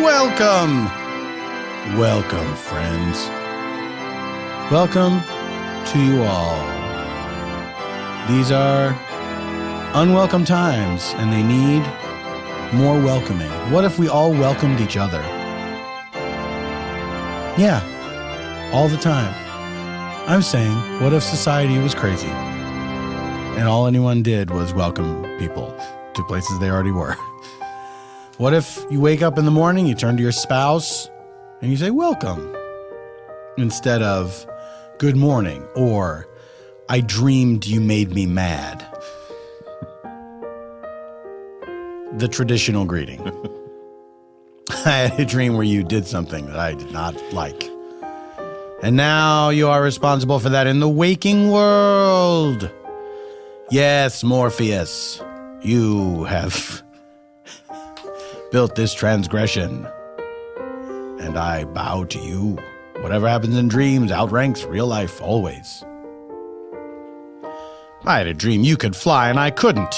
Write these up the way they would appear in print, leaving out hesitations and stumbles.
Welcome. Welcome, friends. Welcome to you all. These are unwelcome times, and they need more welcoming. What if we all welcomed each other? Yeah, all the time. I'm saying, what if society was crazy and all anyone did was welcome people to places they already were? What if you wake up in the morning, you turn to your spouse, and you say, welcome, instead of good morning, or I dreamed you made me mad. The traditional greeting. I had a dream where you did something that I did not like. And now you are responsible for that in the waking world. Yes, Morpheus, you have built this transgression, and I bow to you. Whatever happens in dreams outranks real life always. I had a dream you could fly and I couldn't.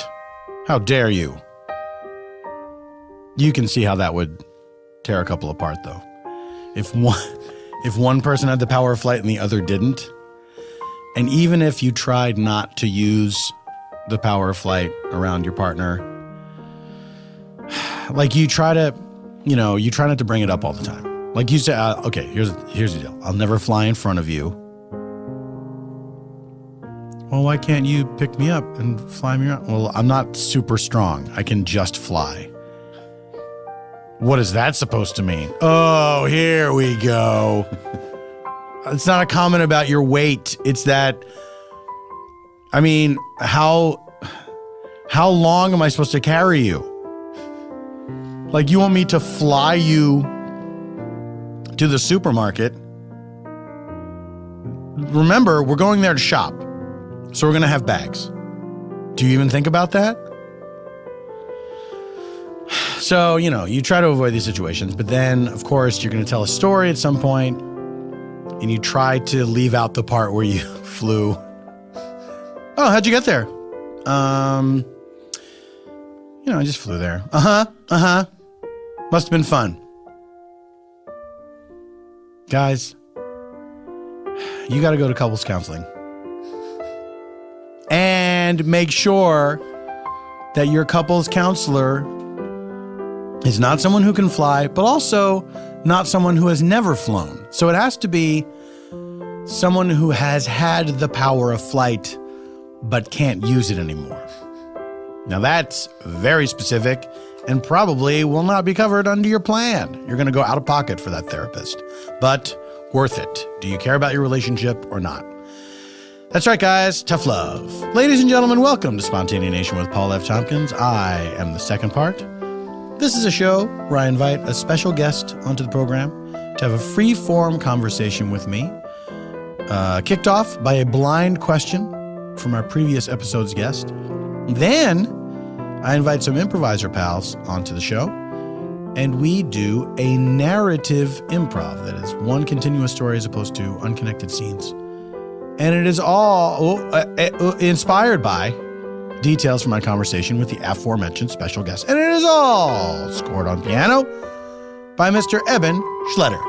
How dare you? You can see how that would tear a couple apart, though. If one person had the power of flight and the other didn't, and even if you tried not to use the power of flight around your partner, like you try not to bring it up all the time. Like you say, okay, here's the deal. I'll never fly in front of you. Well, why can't you pick me up and fly me around? Well, I'm not super strong. I can just fly. What is that supposed to mean? Oh, here we go. It's not a comment about your weight. It's that, I mean, how long am I supposed to carry you? Like, you want me to fly you to the supermarket? Remember, we're going there to shop, so we're going to have bags. Do you even think about that? So, you try to avoid these situations, but then, of course, you're going to tell a story at some point, and you try to leave out the part where you flew. Oh, how'd you get there? I just flew there. Must have been fun. Guys, you got to go to couples counseling. And make sure that your couples counselor is not someone who can fly, but also not someone who has never flown. So it has to be someone who has had the power of flight, but can't use it anymore. Now that's very specific and probably will not be covered under your plan. You're going to go out of pocket for that therapist, but worth it. Do you care about your relationship or not? That's right, guys. Tough love. Ladies and gentlemen, welcome to Spontaneanation with Paul F. Tompkins. I am the second part. This is a show where I invite a special guest onto the program to have a free-form conversation with me, kicked off by a blind question from our previous episode's guest. Then I invite some improviser pals onto the show, and we do a narrative improv. That is one continuous story as opposed to unconnected scenes. And it is all inspired by details from my conversation with the aforementioned special guest. And it is all scored on piano by Mr. Eban Schletter.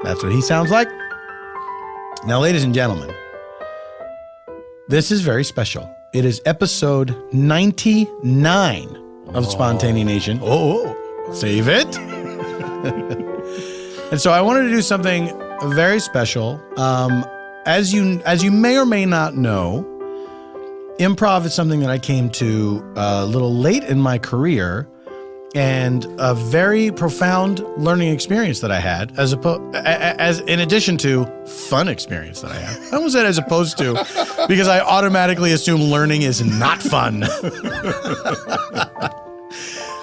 That's what he sounds like. Now, ladies and gentlemen, this is very special. It is episode 99 of Spontaneanation. Oh, save it. And so I wanted to do something very special. As you may or may not know, improv is something that I came to a little late in my career, and a very profound learning experience that I had, as in addition to fun experience that I had. I almost said as opposed to, because I automatically assume learning is not fun.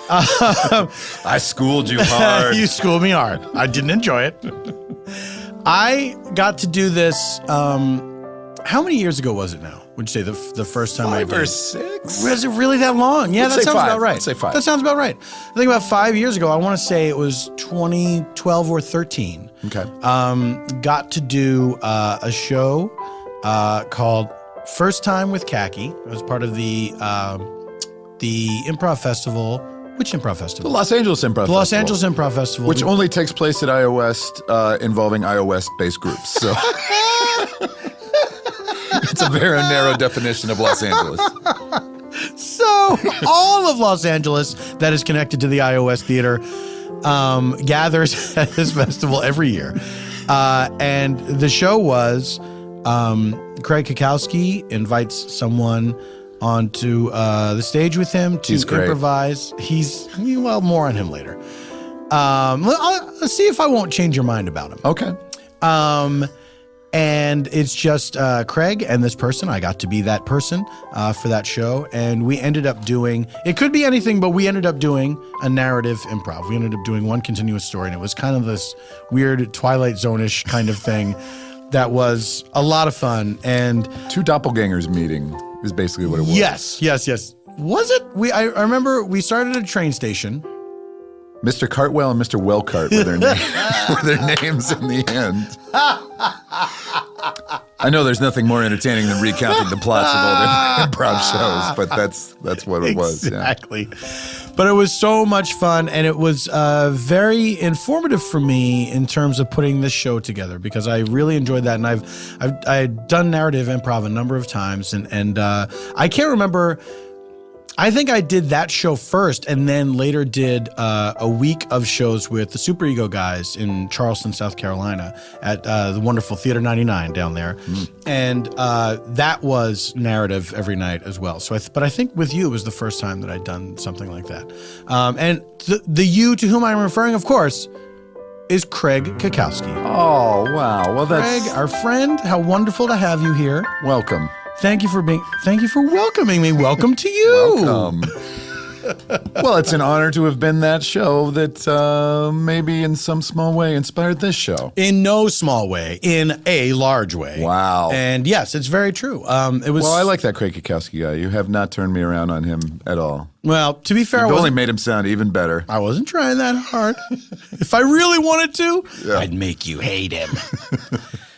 I schooled you hard. You schooled me hard. I didn't enjoy it. I got to do this, how many years ago was it now? Would you say the first time I did? 5 or 6? Was it really that long? Yeah, that sounds about right. Let's say 5. That sounds about right. I think about 5 years ago, I want to say it was 2012 or 13. Okay. Got to do a show called First Time with Khaki. It was part of the Improv Festival Which improv The festival? Los Angeles Improv Festival. The Los Angeles Improv Festival. Which only takes place at iOS involving iOS-based groups. So it's a very narrow definition of Los Angeles. So all of Los Angeles that is connected to the iOS theater gathers at this festival every year. And the show was Craig Cackowski invites someone onto the stage with him to improvise. Well, more on him later. Let's see if I won't change your mind about him. Okay. And it's just Craig and this person. I got to be that person for that show. And we ended up doing, it could be anything, but we ended up doing a narrative improv. We ended up doing one continuous story. And it was kind of this weird Twilight Zone-ish kind of thing that was a lot of fun. And two doppelgangers meeting is basically what it was. Yes. Was it? I remember we started at a train station. Mr. Cartwell and Mr. Wellcart were their, were their names in the end. I know there's nothing more entertaining than recounting the plots of all the improv shows, but that's what it was. Exactly. Yeah. But it was so much fun, and it was very informative for me in terms of putting this show together because I really enjoyed that, and I've done narrative improv a number of times, and I can't remember. I think I did that show first and then later did a week of shows with the Super Ego guys in Charleston, South Carolina at the wonderful Theater 99 down there. And that was narrative every night as well. So, but I think with you it was the first time that I'd done something like that. And the you to whom I'm referring, of course, is Craig Cackowski. Oh, wow. Well, that's... Craig, our friend, how wonderful to have you here. Welcome. Thank you for welcoming me. Welcome to you. Welcome. Well, it's an honor to have been that show that maybe in some small way inspired this show. In no small way, in a large way. Wow. And yes, it's very true. It was. Well, I like that Craig Cackowski guy. You have not turned me around on him at all. Well, to be fair, you've only made him sound even better. I wasn't trying that hard. If I really wanted to, I'd make you hate him.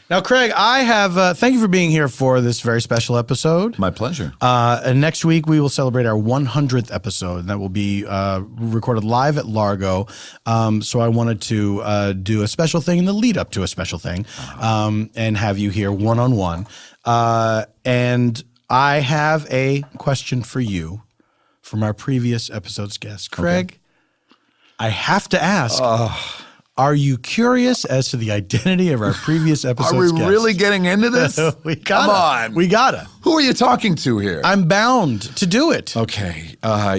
Now, Craig, I have, thank you for being here for this very special episode. My pleasure. And next week, we will celebrate our 100th episode, and that will be recorded live at Largo. So I wanted to do a special thing in the lead up to a special thing and have you here one-on-one. And I have a question for you from our previous episode's guest. Craig, I have to ask. Are you curious as to the identity of our previous episode's guest? Are we really getting into this? Come on. We gotta. Who are you talking to here? I'm bound to do it. Okay.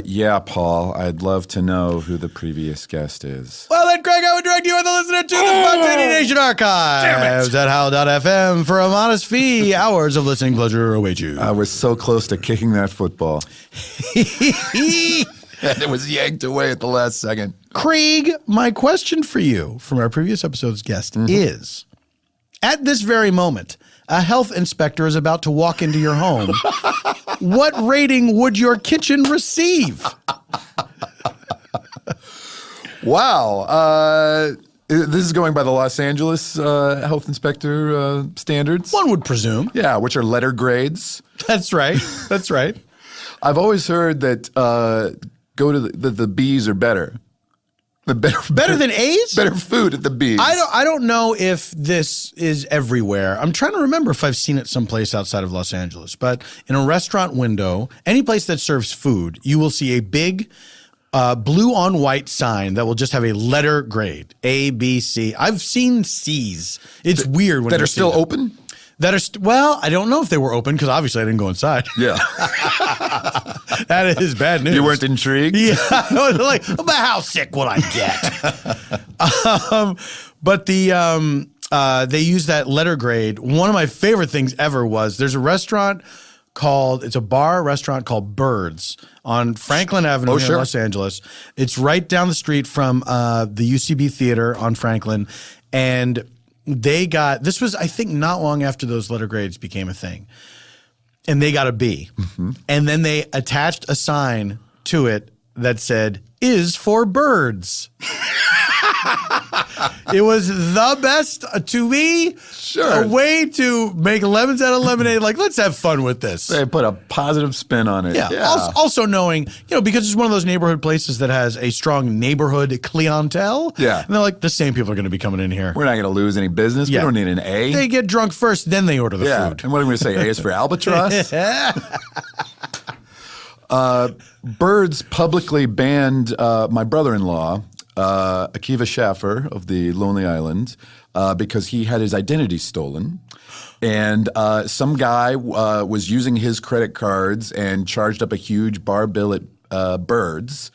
Yeah, Paul, I'd love to know who the previous guest is. Well, then, Craig, I would direct you and the listener to the Spontaneanation Archives at howl.fm for a modest fee. Hours of listening pleasure await you. I was so close to kicking that football. And it was yanked away at the last second. Craig, my question for you from our previous episode's guest is, at this very moment, a health inspector is about to walk into your home. What rating would your kitchen receive? Wow. This is going by the Los Angeles health inspector standards? One would presume. Yeah, which are letter grades. That's right. That's right. I've always heard that go to the B's are better. Better than A's? Better food at the B's. I don't know if this is everywhere. I'm trying to remember if I've seen it someplace outside of Los Angeles. But in a restaurant window, any place that serves food, you will see a big blue on white sign that will just have a letter grade, A, B, C. I've seen C's. It's weird when that are still open. That are well, I don't know if they were open because obviously I didn't go inside. Yeah. That is bad news. You weren't intrigued? Yeah. I was like, but how sick will I get? But they use that letter grade. One of my favorite things ever was there's a restaurant it's a bar restaurant called Birds on Franklin Avenue in Los Angeles. It's right down the street from the UCB Theater on Franklin. And this was, I think, not long after those letter grades became a thing. And they got a B. Mm-hmm. And then they attached a sign to it that said, is for birds. It was the best to me. Sure. A way to make lemons out of lemonade. Like, let's have fun with this. They put a positive spin on it. Yeah. Also knowing, because it's one of those neighborhood places that has a strong neighborhood clientele. Yeah. And they're like, the same people are going to be coming in here. We're not going to lose any business. Yeah. We don't need an A. They get drunk first, then they order the food. And what are we going to say? A is for albatross? Birds publicly banned my brother-in-law, Akiva Schaffer of the Lonely Island, because he had his identity stolen. And some guy was using his credit cards and charged up a huge bar bill at Birds.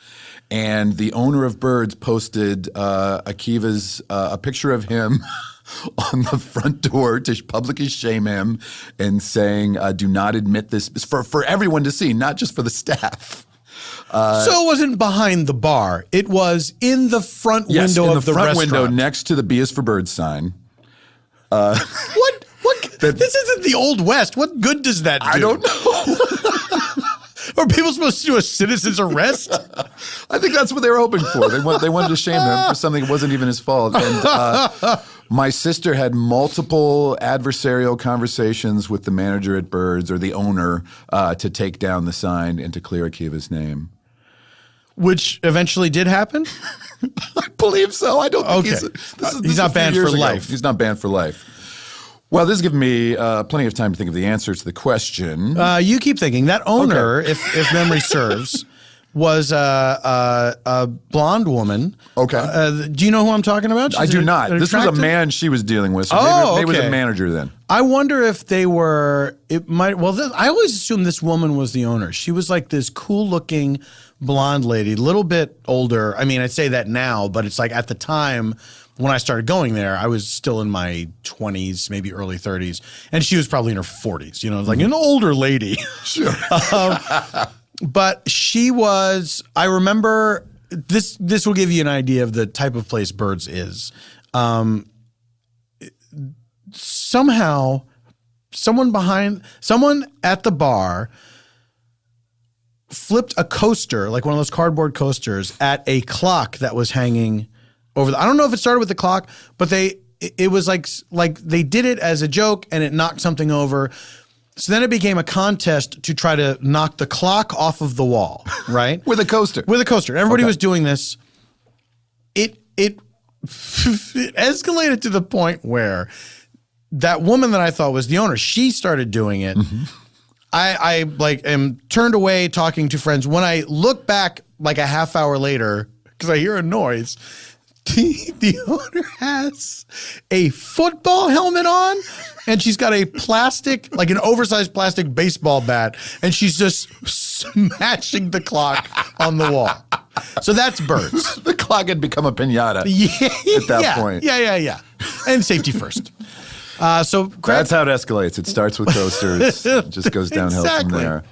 And the owner of Birds posted Akiva's a picture of him on the front door to publicly shame him and saying, do not admit this for everyone to see, not just for the staff. So it wasn't behind the bar. It was in the front window of the front restaurant. window next to the B is for Bird sign. What? This isn't the Old West. What good does that do? I don't know. Are people supposed to do a citizen's arrest? I think that's what they were hoping for. They wanted to shame him for something that wasn't even his fault. And my sister had multiple adversarial conversations with the manager at Birds, or the owner, to take down the sign and to clear Akiva's name. Which eventually did happen? I believe so. I don't think he's not banned for life. He's not banned for life. Well, this has given me plenty of time to think of the answer to the question. You keep thinking. That owner, if memory serves, was a blonde woman. Okay. Do you know who I'm talking about? I do not. This was a man she was dealing with. So maybe it was a manager then. I wonder if they were. I always assumed this woman was the owner. She was like this cool-looking blonde lady, a little bit older. I mean, I'd say that now, but it's like at the time when I started going there, I was still in my 20s, maybe early 30s, and she was probably in her 40s. Like an older lady. Sure. But she was. I remember this. This will give you an idea of the type of place Birds is. Somehow, someone at the bar flipped a coaster, like one of those cardboard coasters, at a clock that was hanging over. I don't know if it started with the clock, but it was like they did it as a joke, and it knocked something over. So then it became a contest to try to knock the clock off of the wall, right? With a coaster. With a coaster. Everybody was doing this. It escalated to the point where that woman that I thought was the owner, she started doing it. Mm-hmm. I am turned away talking to friends. When I look back like a half hour later, because I hear a noise, the owner has a football helmet on, and she's got a plastic, like an oversized plastic baseball bat, and she's just smashing the clock on the wall. So that's Birds. The clock had become a piñata at that point. Yeah. And safety first. So Craig, that's how it escalates. It starts with coasters, it just goes downhill from there.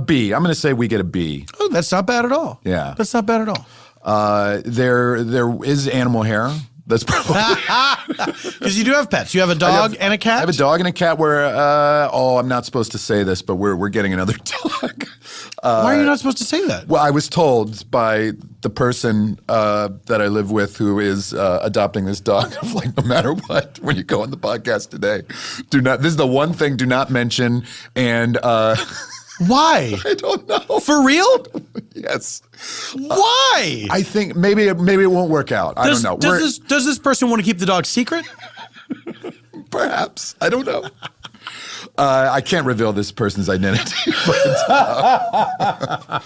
B. I'm going to say we get a B. Oh, that's not bad at all. Yeah. That's not bad at all. There is animal hair. That's probably because you do have pets. You have a dog and a cat. I have a dog and a cat. Where I'm not supposed to say this, but we're getting another dog. Why are you not supposed to say that? Well, I was told by the person that I live with who is adopting this dog. Like, no matter what, when you go on the podcast today, do not. This is the one thing. Do not mention and. Why? I don't know. For real? Yes. Why? I think maybe it won't work out. I don't know. Does this person want to keep the dog secret? Perhaps. I don't know. I can't reveal this person's identity, but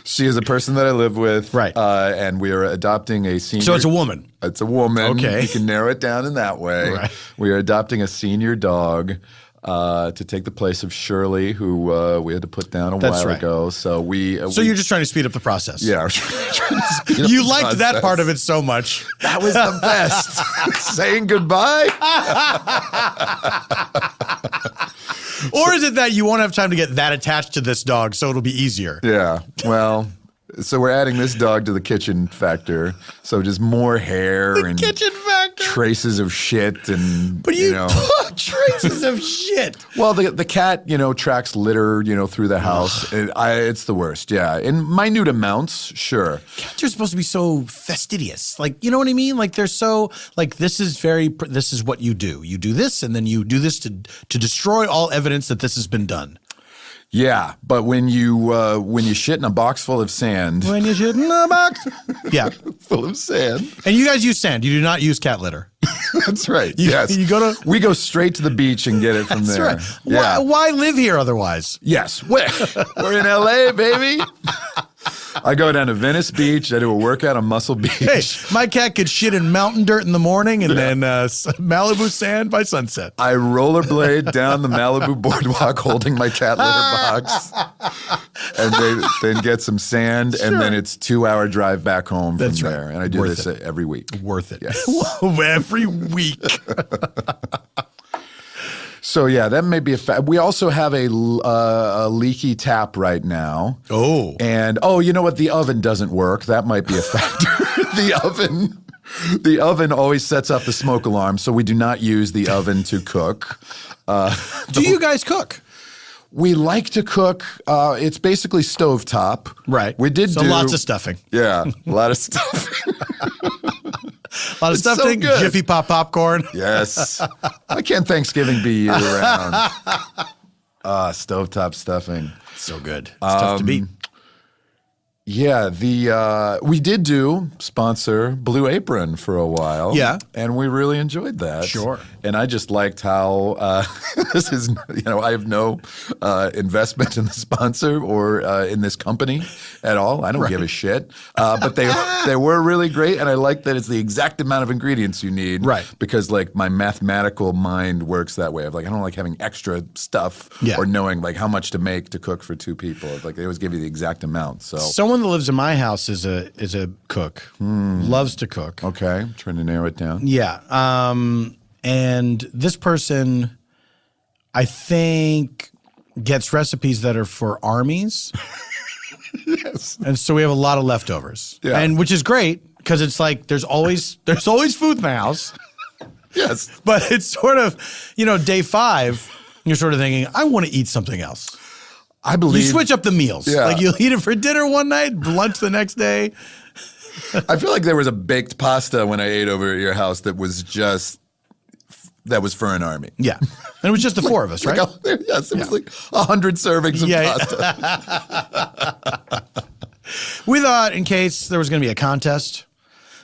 she is a person that I live with. Right. And we are adopting a senior. So it's a woman. It's a woman. Okay. You can narrow it down in that way. Right. We are adopting a senior dog. To take the place of Shirley, who we had to put down a while ago. So you're just trying to speed up the process. Yeah, we're trying to speed up you liked that part of it so much. That was the best. Saying goodbye. Or is it that you won't have time to get that attached to this dog, so it'll be easier? Yeah. Well. So we're adding this dog to the kitchen factor. So just more hair. The kitchen factor. traces of shit and But you put traces of shit. Well, the cat, tracks litter, through the house. It's the worst, yeah. In minute amounts, sure. Cats are supposed to be so fastidious. Like, you know what I mean? Like they're so like this is what you do. You do this and then you do this to destroy all evidence that this has been done. Yeah, but when you shit in a box full of sand. When you shit in a box. Yeah. Full of sand. And you guys use sand. You do not use cat litter. That's right. Yes. We go straight to the beach and get it from there. That's right. Yeah. Why live here otherwise? Yes. We're in LA, baby. I go down to Venice Beach. I do a workout on Muscle Beach. Hey, my cat could shit in mountain dirt in the morning and then Malibu sand by sunset. I rollerblade down the Malibu boardwalk holding my cat litter box. And then get some sand, and then it's 2-hour drive back home from there. And I do this every week. Worth it. Yes. Every week. So yeah, that may be a fact. We also have a leaky tap right now. Oh. And you know what? The oven doesn't work. That might be a factor. The oven always sets off the smoke alarm, so we do not use the oven to cook. Do you guys cook? We like to cook. It's basically stovetop. Right. We did lots of stuffing. Yeah, a lot of stuffing. A lot of stuffing, so Jiffy Pop popcorn. Yes. Why can't Thanksgiving be year round? Stovetop stuffing. So good. It's tough to beat. Yeah, we did sponsor Blue Apron for a while. Yeah. And we really enjoyed that. Sure. And I just liked how this is, I have no investment in the sponsor or in this company at all. I don't give a shit. But they were really great, and I like that it's the exact amount of ingredients you need. Right. Because like my mathematical mind works that way. I don't like having extra stuff or knowing like how much to make to cook for 2 people. Like they always give you the exact amount. So someone that lives in my house is a cook. Loves to cook. Okay, trying to narrow it down. Yeah. And this person, I think, gets recipes that are for armies. Yes. And so we have a lot of leftovers. Yeah. And which is great because it's like there's always food in the house. Yes. But it's sort of, day 5, you're sort of thinking, I want to eat something else. I believe you switch up the meals. Yeah. Like you'll eat it for dinner one night, lunch the next day. I feel like there was a baked pasta when I ate over at your house that was for an army. Yeah. And it was just the 4 of us, right? Yes, it was like 100 servings of pasta. We thought in case there was going to be a contest,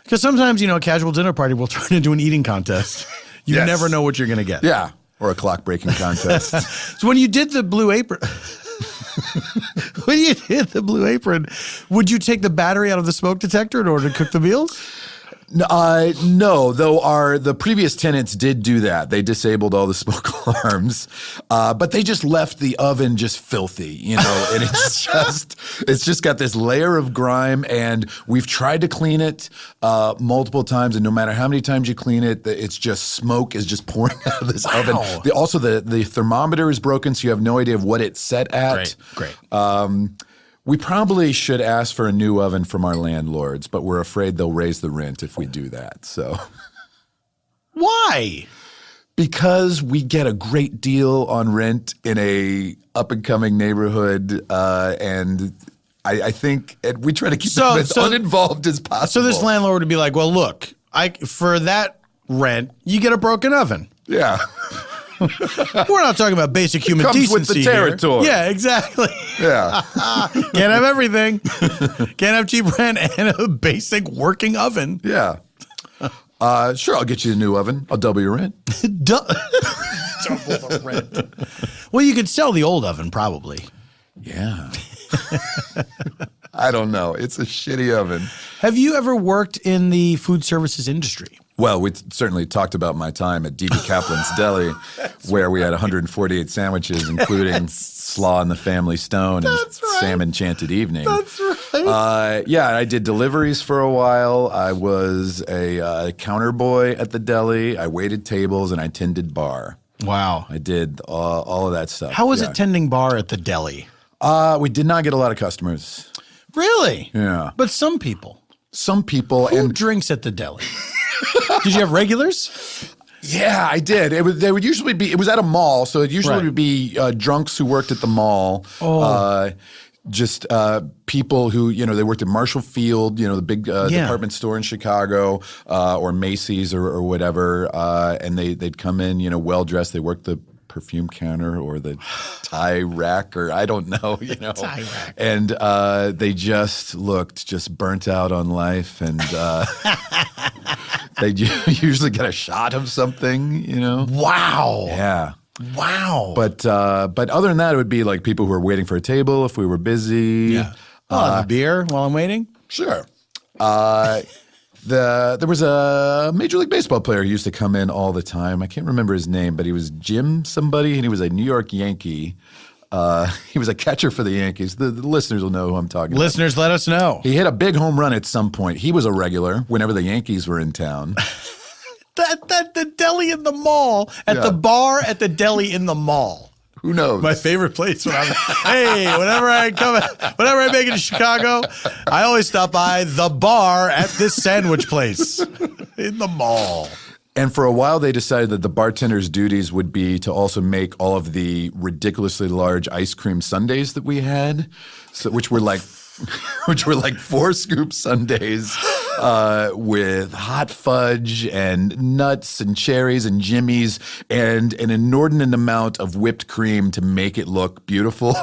because sometimes, a casual dinner party will turn into an eating contest. You never know what you're going to get. Yeah. Or a clock breaking contest. So when you did the Blue Apron, would you take the battery out of the smoke detector in order to cook the meals? No, though the previous tenants did do that. They disabled all the smoke alarms, but they just left the oven just filthy, and it's just got this layer of grime, and we've tried to clean it multiple times, and no matter how many times you clean it, it's just smoke is just pouring out of this oven. Also, the thermometer is broken, so you have no idea of what it's set at. Great. We probably should ask for a new oven from our landlords, but we're afraid they'll raise the rent if we do that. So, why? Because we get a great deal on rent in a up and coming neighborhood, and I think we try to keep them as uninvolved as possible. So this landlord would be like, "Well, look, for that rent, you get a broken oven." Yeah. We're not talking about basic human Comes decency with the territory. Here. Yeah, exactly. Yeah. Can't have everything. Can't have cheap rent and a basic working oven. Yeah. Sure, I'll get you a new oven. I'll double your rent. Double the rent. Well, you could sell the old oven probably. Yeah. I don't know. It's a shitty oven. Have you ever worked in the food services industry? Well, we certainly talked about my time at D.B. Kaplan's Deli, where we had 148 sandwiches, including Slaw and the Family Stone and Sam Enchanted Evening. That's right. Yeah, I did deliveries for a while. I was a counter boy at the deli. I waited tables and I tended bar. Wow. I did all of that stuff. How was it tending bar at the deli? We did not get a lot of customers. Really? Yeah. But some people. Some people. Who drinks at the deli? Did you have regulars? Yeah, I did. They would usually be. It was at a mall, so it usually would be drunks who worked at the mall. Just people who, they worked at Marshall Field, the big department store in Chicago, or Macy's or whatever, and they'd come in, well dressed. They worked the perfume counter or the tie rack, or I don't know, tie rack. And they just looked burnt out on life, and they usually get a shot of something, Wow. Yeah. Wow. But other than that, it would be like people who were waiting for a table if we were busy. Yeah. I'll have a beer while I'm waiting. Sure. There was a Major League Baseball player who used to come in all the time. I can't remember his name, but he was Jim somebody, and he was a New York Yankee. He was a catcher for the Yankees. The listeners will know who I'm talking about. Listeners, let us know. He hit a big home run at some point. He was a regular whenever the Yankees were in town. The deli in the mall, at the bar at the deli in the mall. Who knows? My favorite place when whenever I make it to Chicago, I always stop by the bar at this sandwich place in the mall. And for a while, they decided that the bartender's duties would be to also make all of the ridiculously large ice cream sundaes that we had, which were like 4-scoop sundaes with hot fudge and nuts and cherries and jimmies and an inordinate amount of whipped cream to make it look beautiful.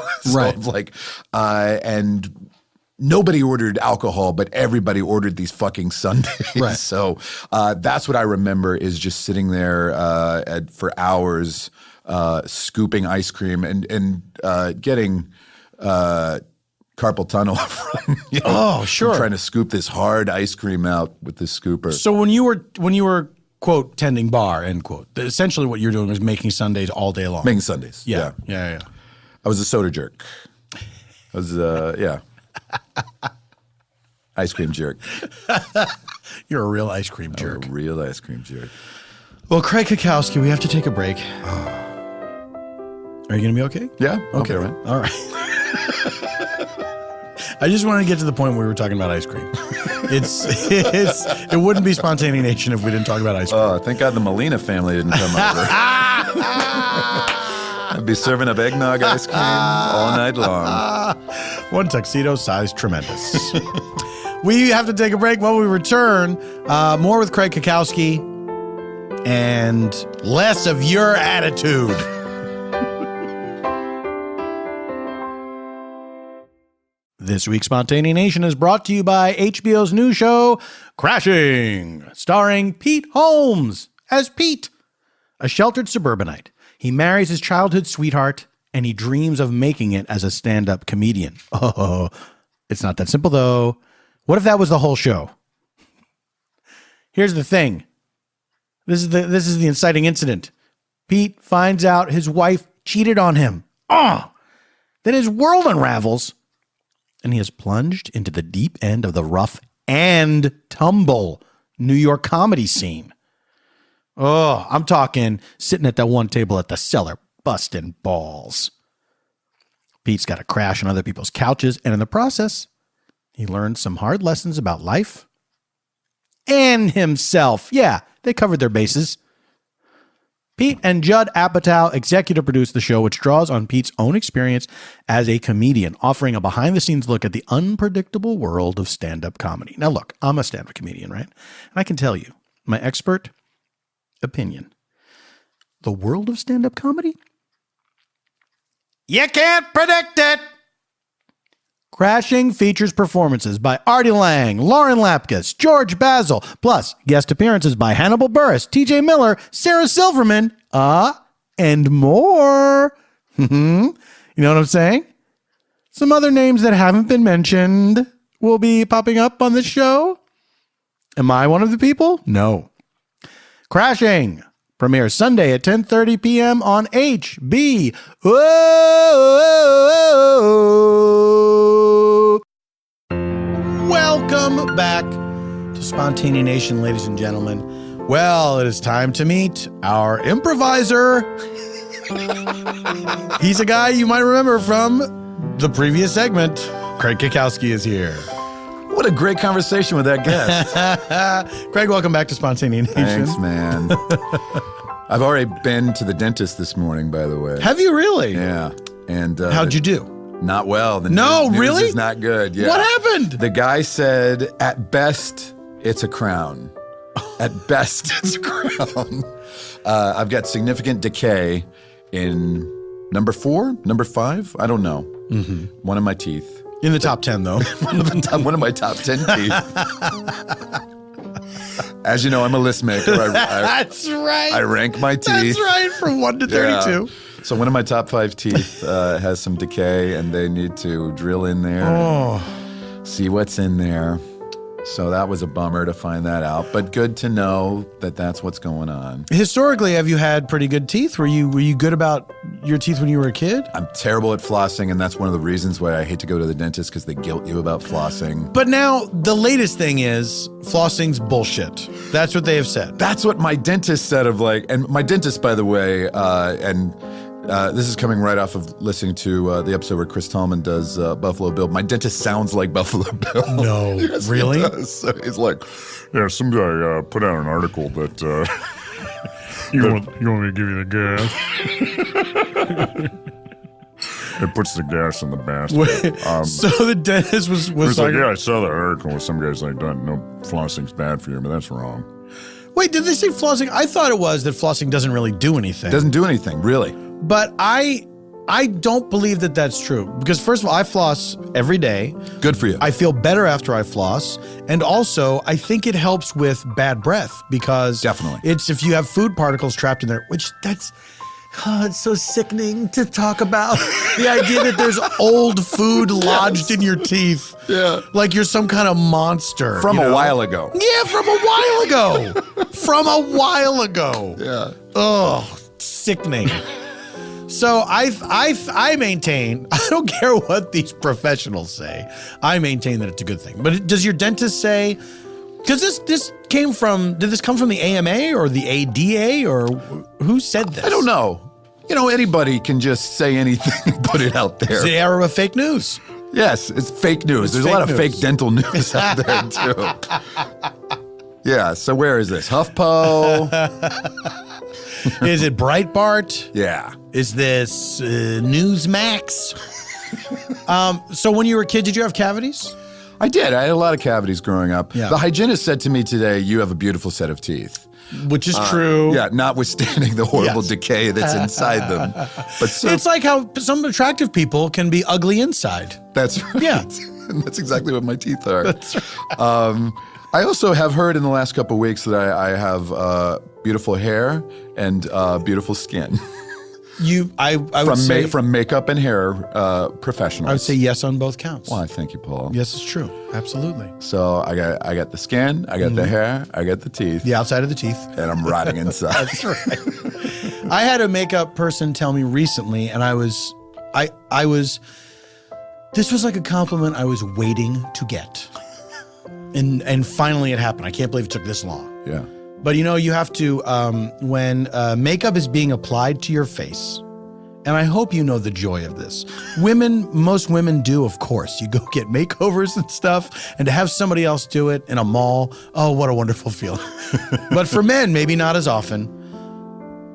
And nobody ordered alcohol, but everybody ordered these fucking sundaes. Right. So that's what I remember, is just sitting there for hours scooping ice cream and getting carpal tunnel from, from trying to scoop this hard ice cream out with this scooper. So when you were quote tending bar, end quote, essentially what you're doing was making sundaes all day long. Making sundaes. Yeah. I was a soda jerk. I was ice cream jerk. You're a real ice cream jerk. A real ice cream jerk. Well, Craig Cackowski, we have to take a break. Are you going to be okay? Yeah. Okay. Right. All right. I just wanted to get to the point where we were talking about ice cream. It wouldn't be Spontaneanation if we didn't talk about ice cream. Oh, thank God the Molina family didn't come over. I'd be serving up eggnog ice cream all night long. One tuxedo size tremendous. We have to take a break. When we return, more with Craig Cackowski and less of your attitude. This week's Spontaneanation is brought to you by HBO's new show, Crashing, starring Pete Holmes as Pete, a sheltered suburbanite. He marries his childhood sweetheart, and he dreams of making it as a stand-up comedian. Oh, it's not that simple, though. What if that was the whole show? Here's the thing. This is the inciting incident. Pete finds out his wife cheated on him. Then his world unravels, and he has plunged into the deep end of the rough and tumble New York comedy scene. Oh, I'm talking sitting at that one table at the cellar, busting balls. Pete's got to crash on other people's couches, and in the process, he learned some hard lessons about life and himself. Yeah, they covered their bases. Pete and Judd Apatow executive produced the show, which draws on Pete's own experience as a comedian, offering a behind-the-scenes look at the unpredictable world of stand-up comedy. Now, look, I'm a stand-up comedian, right? And I can tell you, my expert opinion, the world of stand-up comedy? You can't predict it! Crashing features performances by Artie Lang, Lauren Lapkus, George Basil, plus guest appearances by Hannibal Buress, TJ Miller, Sarah Silverman, and more. You know what I'm saying? Some other names that haven't been mentioned will be popping up on this show. Am I one of the people? No. Crashing premieres Sunday at 10:30 p.m. on HB. Whoa! Welcome back to Spontaneanation, ladies and gentlemen. Well, it is time to meet our improviser. He's a guy you might remember from the previous segment. Craig Cackowski is here. What a great conversation with that guest. Greg, welcome back to Spontaneanation. Thanks, man. I've already been to the dentist this morning, by the way. Have you really? Yeah. And how'd you do? Not well. The No, news really? is not good. Yeah. What happened? The guy said, at best, it's a crown. At best, it's a crown. I've got significant decay in number 4, number 5, I don't know. One of my teeth. In the top 10, though. One of my top 10 teeth. As you know, I'm a list maker. That's right. I rank my teeth. That's right, from 1 to 32. Yeah. So one of my top 5 teeth has some decay, and they need to drill in there and see what's in there. So that was a bummer to find that out, but good to know that that's what's going on. Historically, have you had pretty good teeth? Were you good about your teeth when you were a kid? I'm terrible at flossing, and that's one of the reasons why I hate to go to the dentist, because they guilt you about flossing. But now the latest thing is flossing's bullshit. That's what they have said. That's what my dentist said and my dentist, by the way, this is coming right off of listening to the episode where Chris Tallman does Buffalo Bill. My dentist sounds like Buffalo Bill. No, Yes, really? he does. So he's like, Yeah, some guy put out an article that you want me to give you the gas? It puts the gas in the basket. So the dentist was It's like, like, yeah, I saw that article where some guy's like, no, flossing's bad for you, but that's wrong. wait, did they say flossing? I thought it was that flossing doesn't really do anything. doesn't do anything, really. But I don't believe that that's true. Because first of all, I floss every day. Good for you. I feel better after I floss. And also, I think it helps with bad breath because Definitely. it's if you have food particles trapped in there, which it's so sickening to talk about. The idea that there's old food lodged in your teeth. Yeah. Like you're some kind of monster. From you a know? while ago. Yeah, from a while ago. From a while ago. Yeah. Oh, sickening. So I maintain, I don't care what these professionals say, I maintain that it's a good thing. But does your dentist say, because this came from, did this come from the AMA or the ADA or who said this? I don't know. You know, anybody can just say anything and put it out there. It's the era of fake news. Yes, it's fake news. There's a lot of fake dental news out there, too. Yeah, so where is this? HuffPo? Is it Breitbart? Yeah. Is this Newsmax? So when you were a kid, did you have cavities? I did. I had a lot of cavities growing up. Yeah. The hygienist said to me today, you have a beautiful set of teeth. Which is true. Yeah, notwithstanding the horrible Yes. decay that's inside them. But so, It's like how some attractive people can be ugly inside. that's right. Yeah. And that's exactly what my teeth are. That's right. I also have heard in the last couple of weeks that I have beautiful hair and beautiful skin. I would say From makeup and hair professionals. I would say yes on both counts. Well, I thank you, Paul. Yes, it's true. Absolutely. So I got the skin, I got the hair, I got the teeth, The outside of the teeth. and I'm rotting inside. That's right. I had a makeup person tell me recently, and I was, this was like a compliment I was waiting to get. And finally it happened. I can't believe it took this long. Yeah. But you know, you have to, when makeup is being applied to your face, and I hope you know the joy of this. Most women do, of course. You go get makeovers and stuff, and to have somebody else do it in a mall, oh, what a wonderful feeling. But for men, maybe not as often.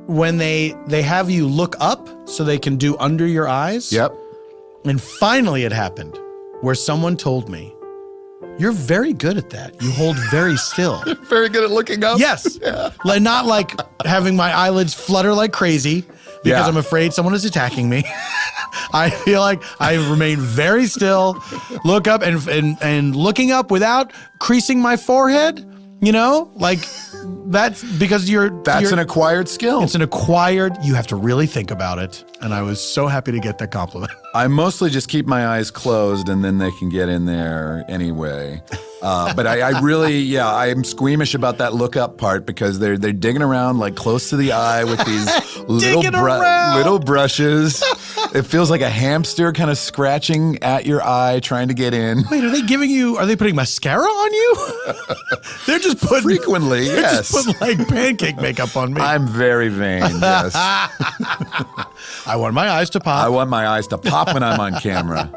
When they have you look up so they can do under your eyes. Yep. And finally it happened where someone told me, you're very good at that. You hold very still. Very good at looking up. Yes. Like, not like having my eyelids flutter like crazy because Yeah. I'm afraid someone is attacking me. I feel like I remain very still, look up and looking up without creasing my forehead, you know? Like that's because That's an acquired skill. it's an acquired, you have to really think about it. And I was so happy to get that compliment. I mostly just keep my eyes closed and then they can get in there anyway. But I really, I'm squeamish about that look up part because they're digging around like close to the eye with these Digging around. little brushes. It feels like a hamster kind of scratching at your eye trying to get in. Wait, are they putting mascara on you? They're just putting Frequently, they're yes. just putting like pancake makeup on me. I'm very vain, yes. I want my eyes to pop. I want my eyes to pop when I'm on camera.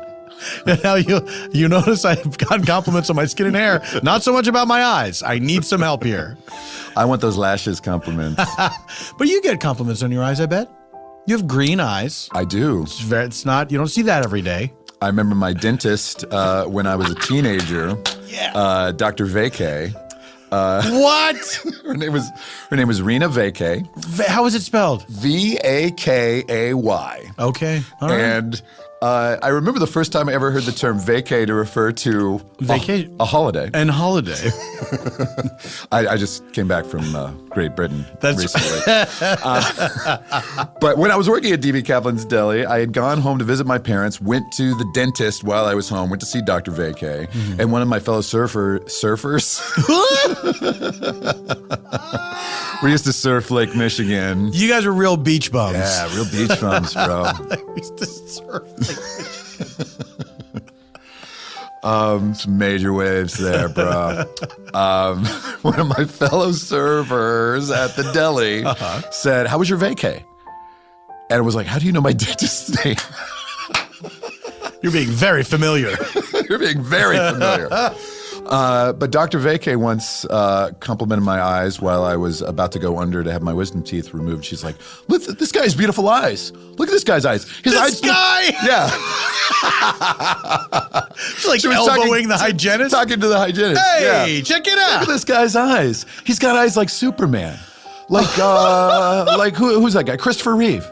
Now you notice I've gotten compliments on my skin and hair. Not so much about my eyes. I need some help here. I want those lashes compliments. But you get compliments on your eyes, I bet. You have green eyes. I do. It's not, you don't see that every day. I remember my dentist when I was a teenager, Dr. Vacay. What? Her name was Rena Vacay. How is it spelled? Vakay. Okay. All right. And I remember the first time I ever heard the term vacay to refer to a holiday. And holiday. I just came back from Great Britain recently. But when I was working at D.B. Kaplan's Deli, I had gone home to visit my parents, went to the dentist while I was home, went to see Dr. Vacay, and one of my fellow surfers. We used to surf Lake Michigan. You guys were real beach bums. Yeah, real beach bums, bro. We used to surf Lake Michigan. Some major waves there, bro. One of my fellow servers at the deli said, "How was your vacay?" And I was like, "How do you know my dentist's name?" You're being very familiar. You're being very familiar. But Dr. Vacay once complimented my eyes while I was about to go under to have my wisdom teeth removed. She's like, "Look, this guy's beautiful eyes. Look at this guy's eyes. This guy?" Yeah. She's like elbowing the hygienist? Talking to the hygienist. Hey, check it out. Look at this guy's eyes. He's got eyes like Superman. Like, who's that guy? Christopher Reeve.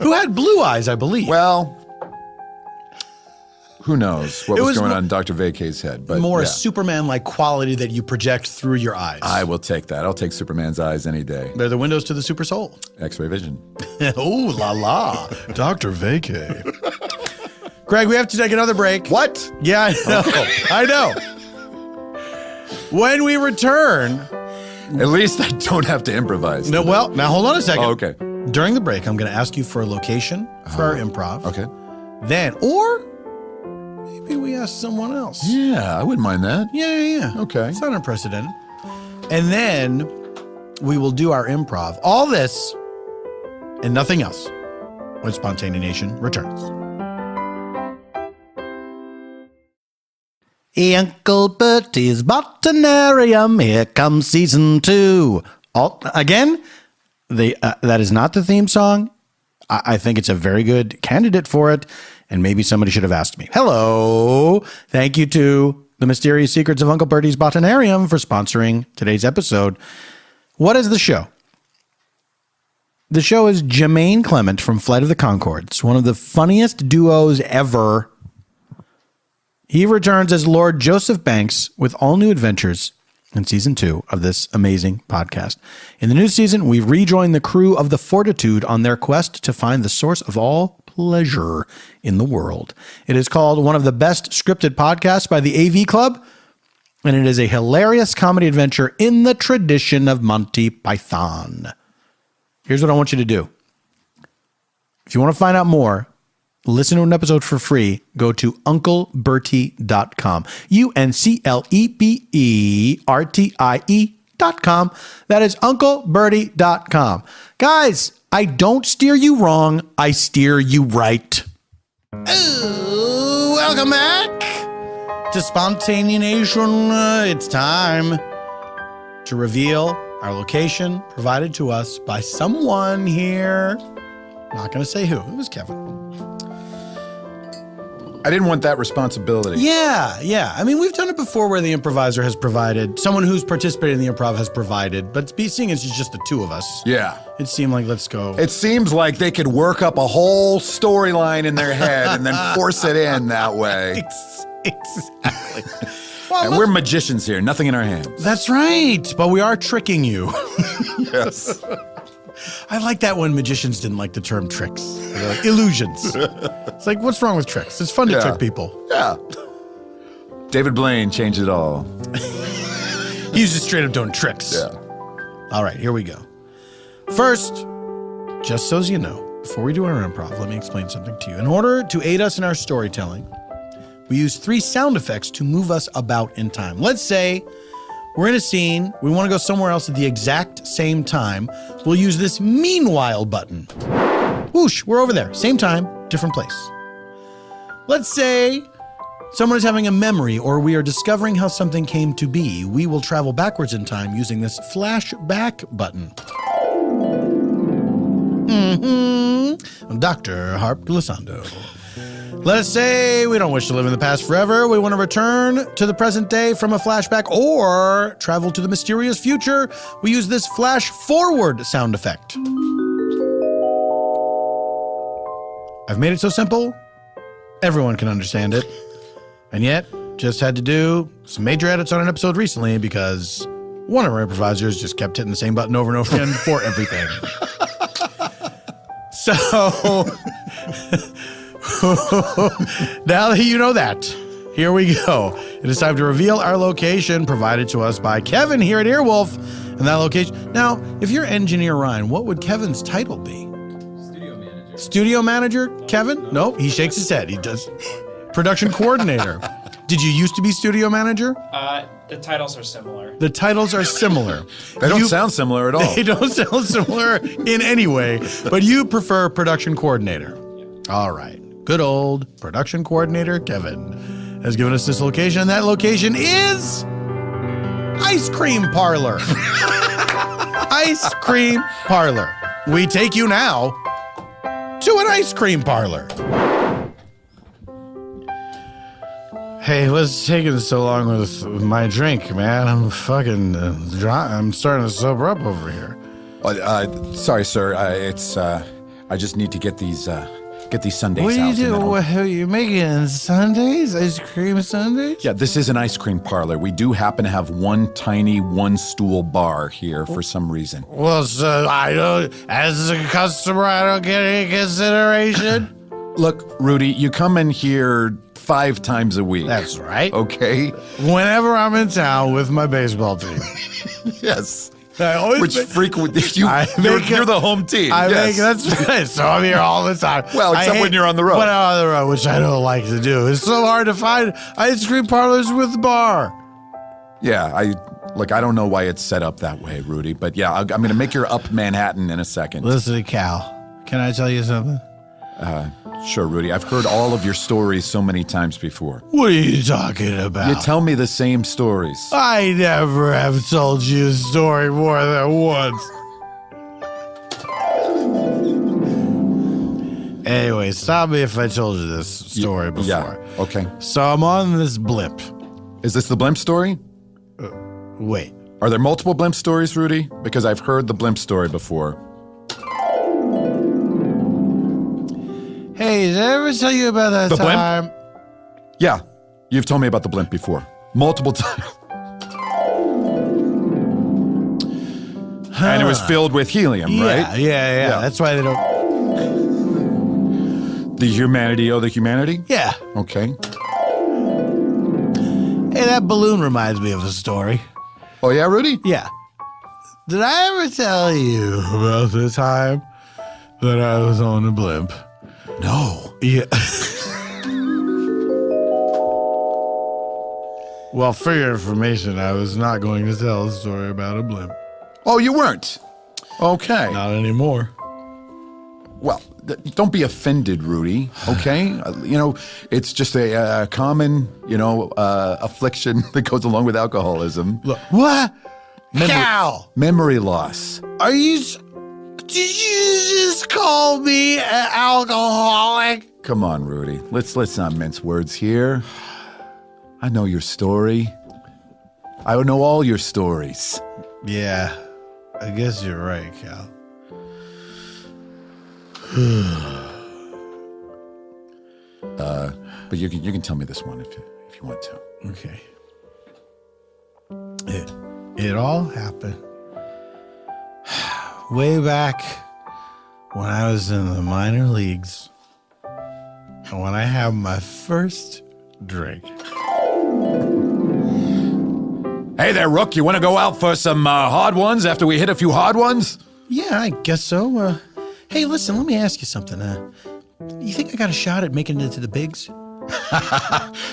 Who had blue eyes, I believe. Well, who knows what was going on in Dr. Vacay's head. But more a Superman-like quality that you project through your eyes. I will take that. I'll take Superman's eyes any day. They're the windows to the super soul. X-ray vision. Ooh, la la. Dr. Vacay. Greg, we have to take another break. What? Yeah, I know. I know. When we return... At least I don't have to improvise. No, well, now hold on a second. Oh, okay. During the break, I'm going to ask you for a location for our improv. Okay. Then, or maybe we ask someone else. Yeah, I wouldn't mind that. Yeah. Okay. It's not unprecedented. And then we will do our improv. All this and nothing else when Spontaneanation returns. Uncle Bertie's Botanarium, here comes season 2. Again, that is not the theme song. I think it's a very good candidate for it, and maybe somebody should have asked me. Hello. Thank you to the Mysterious Secrets of Uncle Bertie's Botanarium for sponsoring today's episode. What is the show? The show is Jermaine Clement from Flight of the Conchords, one of the funniest duos ever. He returns as Lord Joseph Banks with all new adventures in season 2 of this amazing podcast. In the new season, we rejoin the crew of the Fortitude on their quest to find the source of all pleasure in the world. It is called one of the best scripted podcasts by the AV Club, and it is a hilarious comedy adventure in the tradition of Monty Python. Here's what I want you to do. If you want to find out more, listen to an episode for free. Go to unclebertie.com. UNCLEBERTIE.com. That is unclebertie.com. Guys, I don't steer you wrong. I steer you right. Ooh, welcome back to Spontaneanation. It's time to reveal our location provided to us by someone here. Not going to say who. It was Kevin. I didn't want that responsibility. Yeah. I mean, we've done it before where the improviser has provided, someone who's participated in the improv has provided, but seeing it's just the two of us. Yeah. It seemed like, let's go. It seems like they could work up a whole storyline in their head and then force it in that way. Exactly. Well, and we're magicians here, nothing in our hands. That's right, but we are tricking you. Yes. I like that when magicians didn't like the term tricks. They're like, illusions. It's like, what's wrong with tricks? It's fun to trick people. Yeah. David Blaine changed it all. He's just straight up doing tricks. Yeah. All right, here we go. First, just so as you know, before we do our improv, let me explain something to you. In order to aid us in our storytelling, we use 3 sound effects to move us about in time. Let's say we're in a scene, we want to go somewhere else at the exact same time. We'll use this meanwhile button. Whoosh, we're over there. Same time, different place. Let's say someone is having a memory or we are discovering how something came to be. We will travel backwards in time using this flashback button. Dr. Harp Glissando. Let us say we don't wish to live in the past forever. We want to return to the present day from a flashback or travel to the mysterious future. We use this flash forward sound effect. I've made it so simple, everyone can understand it. And yet, just had to do some major edits on an episode recently because one of our improvisers just kept hitting the same button over and over again for everything. So, now that you know that, here we go. It is time to reveal our location provided to us by Kevin here at Earwolf. And that location. Now, if you're engineer Ryan, what would Kevin's title be? Studio manager. Studio manager, Kevin? Nope, he shakes his head. He does. Production coordinator. Did you used to be studio manager? The titles are similar. The titles are similar. They don't sound similar at all. They don't sound similar in any way, but you prefer production coordinator. Yeah. All right. Good old production coordinator Kevin has given us this location, and that location is Ice Cream Parlor. Ice Cream Parlor. We take you now to an ice cream parlor. Hey, what's taking so long with my drink, man? I'm fucking dry. I'm starting to sober up over here. Sorry, sir. I just need to get these sundaes What do out. you do? What are you making sundaes? Ice cream sundaes? Yeah, this is an ice cream parlor. We do happen to have one tiny one-stool bar here for some reason. Well, so I don't, as a customer, I don't get any consideration. Look, Rudy, you come in here 5 times a week. That's right. Okay? Whenever I'm in town with my baseball team. Yes. I always Which make- frequently, you're the home team. That's right. So I'm here all the time. Well, except when you're on the road. When I'm on the road, which I don't like to do. It's so hard to find ice cream parlors with bar. Yeah, I don't know why it's set up that way, Rudy, but yeah, I'm going to make your up Manhattan in a second. Listen, Cal, can I tell you something? Sure, Rudy. I've heard all of your stories so many times before. What are you talking about? You tell me the same stories. I never have told you a story more than once. Anyway, stop me if I told you this story before. Yeah, okay. So I'm on this blimp. Is this the blimp story? Wait. Are there multiple blimp stories, Rudy? Because I've heard the blimp story before. Hey, did I ever tell you about that The blimp? time? Yeah, you've told me about the blimp before. Multiple times. And it was filled with helium, right? Yeah. That's why they don't. The humanity of the humanity? Yeah. Okay. Hey, that balloon reminds me of a story. Oh, yeah, Rudy? Yeah. Did I ever tell you about the time that I was on a blimp? No. Yeah. Well, for your information, I was not going to tell a story about a blimp. Oh, you weren't? Okay. Not anymore. Well, don't be offended, Rudy, okay? It's just a common, affliction that goes along with alcoholism. Look, what? Cal! Memory loss. Are you... Did you just call me an alcoholic? Come on, Rudy. Let's not mince words here. I know your story. I know all your stories. Yeah, I guess you're right, Cal. But you can tell me this one if you want to. Okay. It all happened way back when I was in the minor leagues and when I had my first drink. Hey there, Rook. You want to go out for some hard ones after we hit a few hard ones? Yeah, I guess so. Hey, listen, let me ask you something. You think I got a shot at making it into the bigs?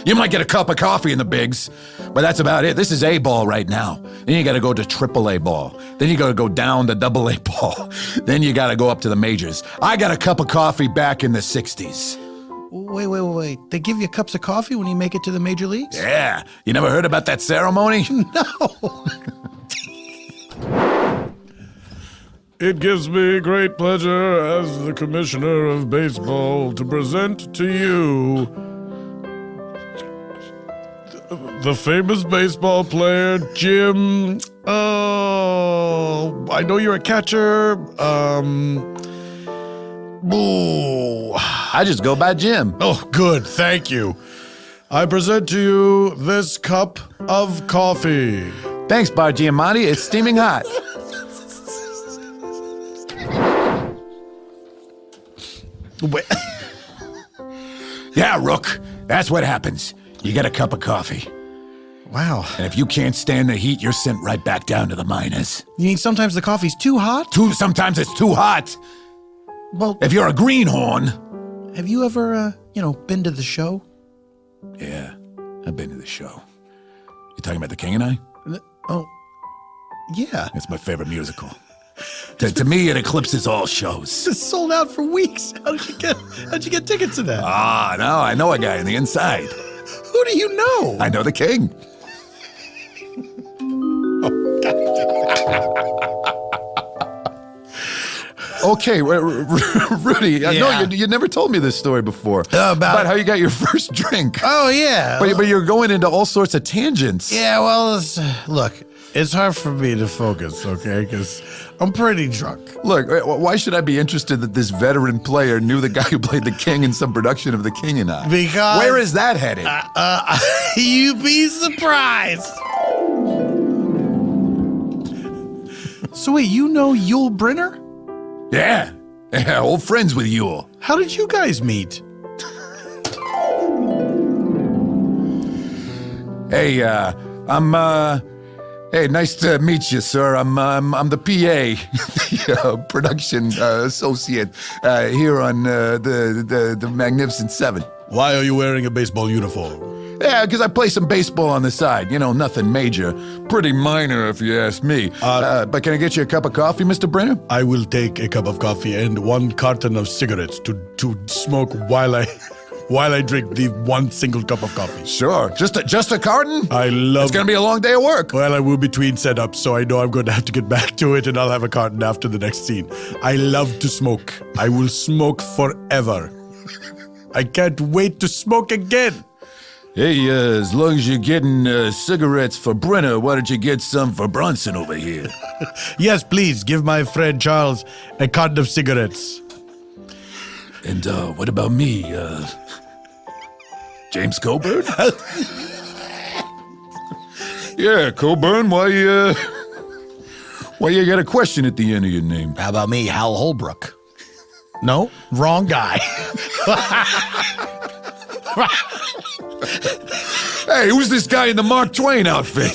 You might get a cup of coffee in the bigs, but that's about it. This is A ball right now. Then you got to go to AAA ball. Then you got to go down to AA ball. Then you got to go up to the majors. I got a cup of coffee back in the 60s. Wait. They give you cups of coffee when you make it to the major leagues? Yeah. You never heard about that ceremony? No. It gives me great pleasure as the commissioner of baseball to present to you the famous baseball player, Jim. Oh, I know you're a catcher. Boo. I just go by Jim. Oh, good. Thank you. I present to you this cup of coffee. Thanks, Bar Giamatti. It's steaming hot. Wait. Yeah, Rook. That's what happens. You get a cup of coffee. Wow. And if you can't stand the heat, you're sent right back down to the minors. You mean sometimes the coffee's too hot? Sometimes it's too hot. Well, If you're a greenhorn. have you ever, been to the show? Yeah, I've been to the show. You talking about The King and I? Oh, yeah. It's my favorite musical. To me, it eclipses all shows. It's sold out for weeks. How'd you get tickets to that? Ah, no, I know a guy on the inside. Who do you know? I know the King. Okay, Rudy, Yeah. no, you never told me this story before. About how you got your first drink. Oh, yeah. But you're going into all sorts of tangents. Yeah, well, look, it's hard for me to focus, okay? Because I'm pretty drunk. Look, why should I be interested that this veteran player knew the guy who played the King in some production of The King and I? Because... Where is that headed? You'd be surprised. So wait, you know Yul Brynner? Yeah, old friends with Yule. How did you guys meet? Hey, hey, nice to meet you, sir. I'm the PA, the, production associate here on the Magnificent Seven. Why are you wearing a baseball uniform? Yeah, because I play some baseball on the side. You know, nothing major. Pretty minor, if you ask me. But can I get you a cup of coffee, Mr. Brenner? I will take a cup of coffee and 1 carton of cigarettes to smoke while I drink the 1 single cup of coffee. Sure. Just a carton? It's gonna be a long day of work. Well, I will between setups, so I know I'm going to have to get back to it, and I'll have a carton after the next scene. I love to smoke. I will smoke forever. I can't wait to smoke again. Hey, as long as you're getting cigarettes for Brenner, why don't you get some for Bronson over here? Yes, please, give my friend Charles a carton of cigarettes. And what about me, James Coburn? Yeah, Coburn, why you got a question at the end of your name? How about me, Hal Holbrook? No, wrong guy. Hey, who's this guy in the Mark Twain outfit?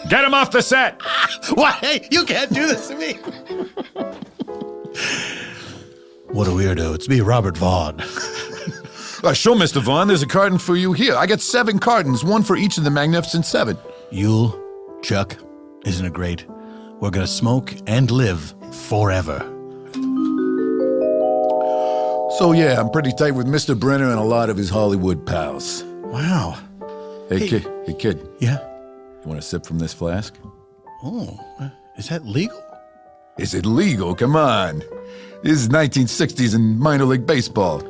Get him off the set! Why? Hey, you can't do this to me. What a weirdo. It's me, Robert Vaughn. Sure, Mr. Vaughn, there's a carton for you here. I got 7 cartons, 1 for each of the Magnificent Seven. Yule, Chuck, isn't it great? We're gonna smoke and live forever. So yeah, I'm pretty tight with Mr. Brenner and a lot of his Hollywood pals. Wow. Hey, kid, Yeah? you want a sip from this flask? Oh, is that legal? Is it legal? Come on. This is 1960s in minor league baseball.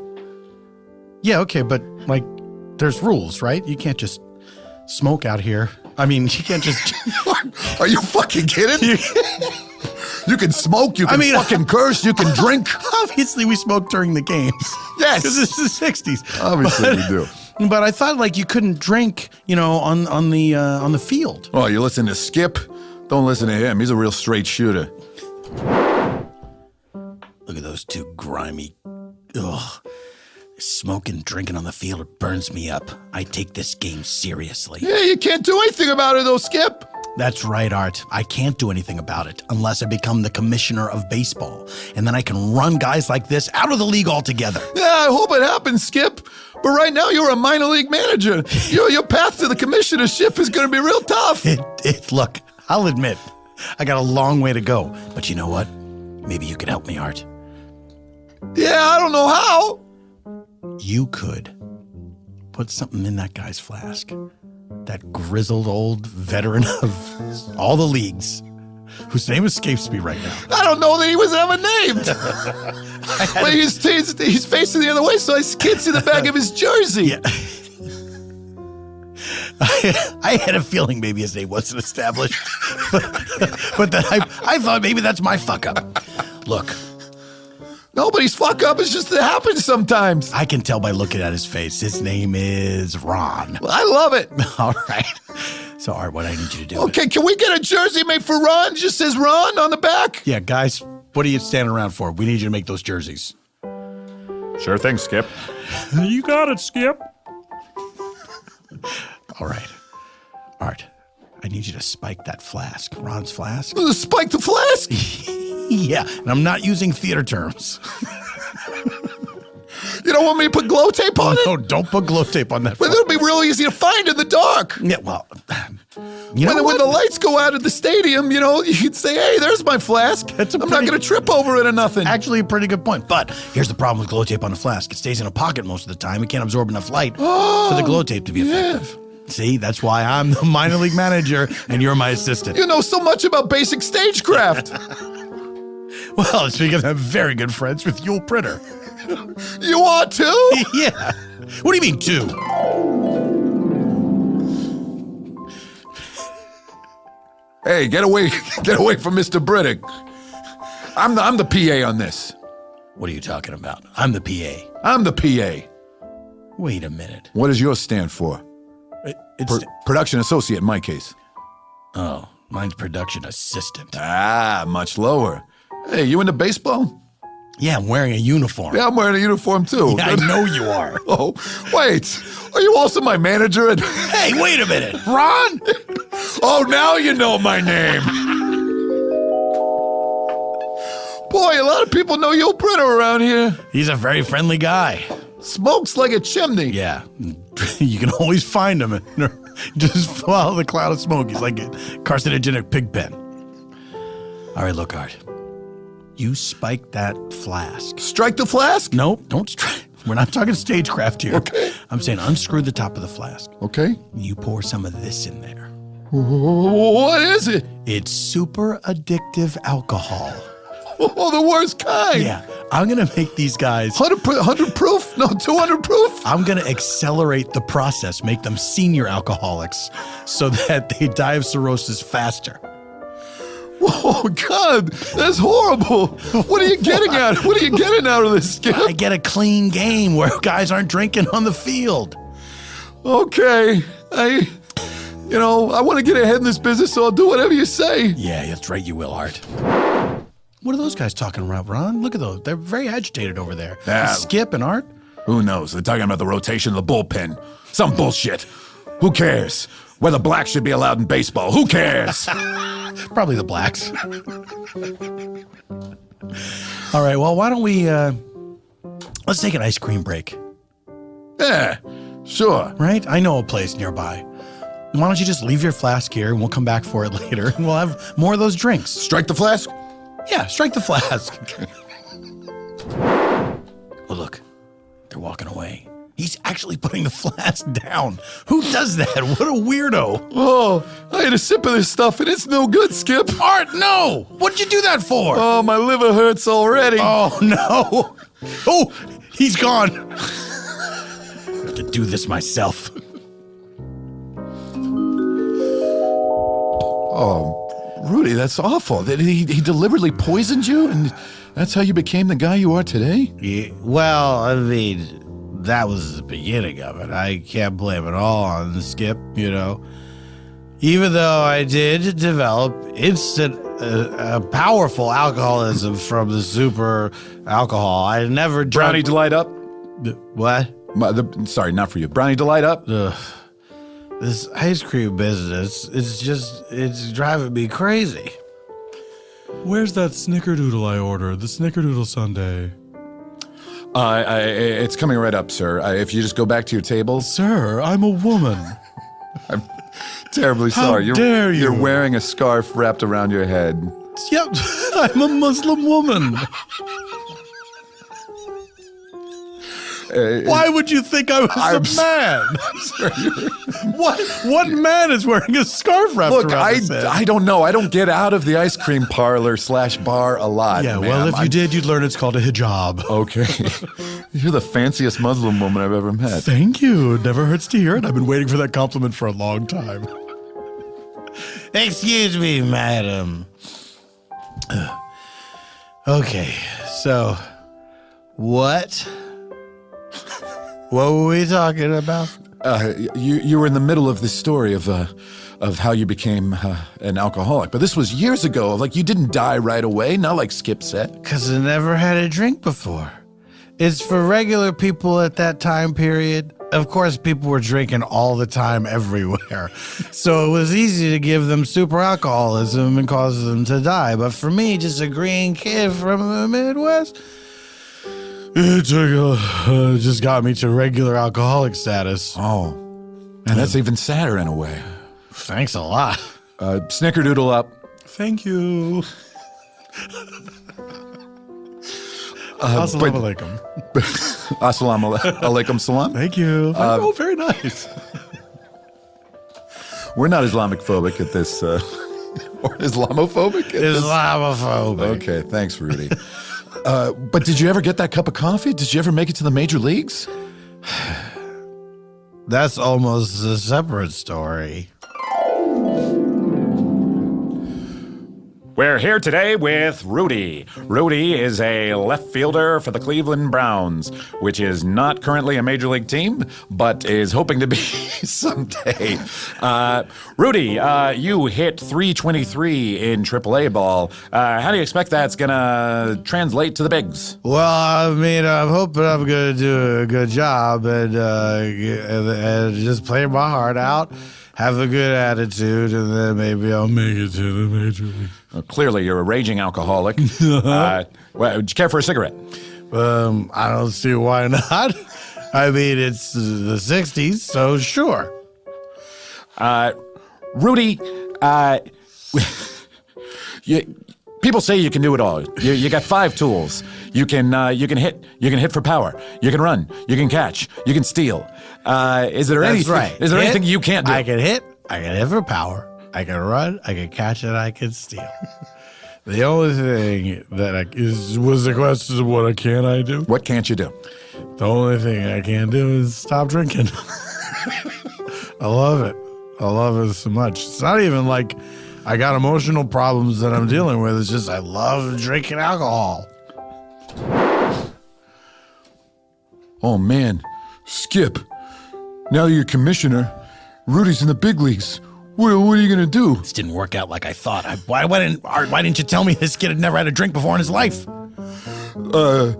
Yeah, okay, but, like, there's rules, right? You can't just smoke out here. I mean, you can't just... Are you fucking kidding? You can smoke, you can fucking curse, you can drink. Obviously, we smoked during the games. Yes. Because this is the 60s. Obviously we do. But I thought, like, you couldn't drink, on the field. Oh, you listen to Skip? Don't listen to him. He's a real straight shooter. Look at those two grimy... Ugh. Smoking, drinking on the field, it burns me up. I take this game seriously. Yeah, you can't do anything about it, though, Skip. That's right, Art. I can't do anything about it unless I become the commissioner of baseball. And then I can run guys like this out of the league altogether. Yeah, I hope it happens, Skip. But right now, you're a minor league manager. Your path to the commissionership is going to be real tough. Look, I'll admit, I got a long way to go. But you know what? Maybe you could help me, Art. Yeah, I don't know how. You could put something in that guy's flask. That grizzled old veteran of all the leagues, whose name escapes me right now. I don't know that he was ever named. But he's facing the other way, so I can't see the back of his jersey. Yeah. I had a feeling maybe his name wasn't established. but that I thought maybe that's my fuck up. Look. Nobody's fuck up. It's just it happens sometimes. I can tell by looking at his face. His name is Ron. Well, I love it. All right. So, Art, what I need you to do. Okay, can we get a jersey made for Ron? It just says Ron on the back. Yeah, guys, what are you standing around for? We need you to make those jerseys. Sure thing, Skip. You got it, Skip. All right. Art, I need you to spike that flask. Ron's flask. Spike the flask? Yeah, and I'm not using theater terms. You don't want me to put glow tape on it? No, don't put glow tape on that But flask. it'll be real easy to find in the dark. Yeah, well, you know When the lights go out at the stadium, you know, you can say, hey, there's my flask. I'm not going to trip over it or nothing. Actually, a pretty good point. But here's the problem with glow tape on a flask. It stays in a pocket most of the time. It can't absorb enough light for the glow tape to be effective. See, that's why I'm the minor league manager and you're my assistant. You know so much about basic stagecraft. Well, it's because I'm very good friends with Yul Pritter. You are too? Yeah. What do you mean, two? Hey, get away from Mr. Brittick. I'm the PA on this. What are you talking about? I'm the PA. I'm the PA. Wait a minute. What does yours stand for? It's Production associate in my case. oh, mine's production assistant. Ah, much lower. Hey, you into baseball? Yeah, I'm wearing a uniform. Yeah, I'm wearing a uniform too. Yeah, I know you are. Oh, wait. Are you also my manager? Hey, wait a minute. Ron? Oh, now you know my name. Boy, a lot of people know Yul Pritter around here. He's a very friendly guy. Smokes like a chimney. Yeah. You can always find him. Just follow the cloud of smoke. He's like a carcinogenic pig pen. All right, look, Art. You spike that flask. Strike the flask? Nope, don't strike. We're not talking stagecraft here. Okay. I'm saying unscrew the top of the flask. Okay. You pour some of this in there. What is it? It's super addictive alcohol. Oh, the worst kind. Yeah. I'm going to make these guys... 100 proof? No, 200 proof? I'm going to accelerate the process, make them senior alcoholics so that they die of cirrhosis faster. Oh, God, that's horrible. What are you getting at? What are you getting out of this, Skip? I get a clean game where guys aren't drinking on the field. Okay. I want to get ahead in this business, so I'll do whatever you say. Yeah, that's right, you will, Art. What are those guys talking about, Ron? Look at those. They're very agitated over there. Yeah. Skip and Art? Who knows? They're talking about the rotation of the bullpen. Some bullshit. Who cares? Whether blacks should be allowed in baseball. Who cares? Probably the blacks. All right, well, why don't we, let's take an ice cream break. Yeah, sure. Right? I know a place nearby. Why don't you just leave your flask here and we'll come back for it later and we'll have more of those drinks. Strike the flask? Yeah, strike the flask. Well, look, they're walking away. He's actually putting the flask down. Who does that? What a weirdo. Oh, I had a sip of this stuff and it's no good, Skip. Art, no! What'd you do that for? Oh, my liver hurts already. Oh, no. Oh, he's gone. I have to do this myself. Oh, Rudy, that's awful. He deliberately poisoned you and that's how you became the guy you are today? Yeah, well, I mean, that was the beginning of it. I can't blame it all on Skip, you know. Even though I did develop instant, powerful alcoholism from the super alcohol, I never drank... Brownie Delight Up? What? Sorry, not for you. Brownie Delight Up? This ice cream business, it's driving me crazy. Where's that snickerdoodle I ordered? The snickerdoodle sundae. It's coming right up, sir. If you just go back to your table. Sir, I'm a woman. I'm terribly How sorry. dare you? You're wearing a scarf wrapped around your head. Yep, I'm a Muslim woman. Why would you think I was a man? What man is wearing a scarf wrapped Look, around his head? I don't know. I don't get out of the ice cream parlor / bar a lot. Yeah, ma'am. well, if you did, you'd learn it's called a hijab. Okay. You're the fanciest Muslim woman I've ever met. Thank you. It never hurts to hear it. I've been waiting for that compliment for a long time. Excuse me, madam. Okay, so what? What were we talking about? You were in the middle of this story of how you became an alcoholic, but this was years ago. Like, you didn't die right away, not like Skip said. Because I never had a drink before. It's for regular people at that time period. Of course, people were drinking all the time everywhere. So it was easy to give them super alcoholism and cause them to die. But for me, just a green kid from the Midwest, it just got me to regular alcoholic status. Oh, and that's even sadder in a way. Thanks a lot. Snickerdoodle up. Thank you. Assalamu alaikum. Assalamu alaikum salam. Thank you. Oh, very nice. We're not Islamic phobic at this, or Islamophobic at this. Islamophobic. Okay, thanks, Rudy. But did you ever get that cup of coffee? Did you ever make it to the major leagues? That's almost a separate story. We're here today with Rudy. Rudy is a left fielder for the Cleveland Browns, which is not currently a major league team, but is hoping to be someday. Rudy, you hit 323 in AAA ball. How do you expect that's going to translate to the bigs? Well, I mean, I'm hoping I'm going to do a good job and just play my heart out, have a good attitude, and then maybe I'll make it to the major league. Well, clearly, you're a raging alcoholic. Well, would you care for a cigarette? I don't see why not. I mean, it's the 60s, so sure. Rudy, people say you can do it all. You got 5 tools. You can hit for power. You can run. You can catch. You can steal. Is there anything? Right. Is there anything you can't do? I can hit for power. I can run. I can catch, and I can steal. The only thing that was the question of what can I do? What can't you do? The only thing I can do is stop drinking. I love it. I love it so much. It's not even like I got emotional problems that I'm dealing with. It's just I love drinking alcohol. Oh, man. Skip. Now that you're commissioner, Rudy's in the big leagues. What are you going to do? This didn't work out like I thought. Why didn't you tell me this kid had never had a drink before in his life? I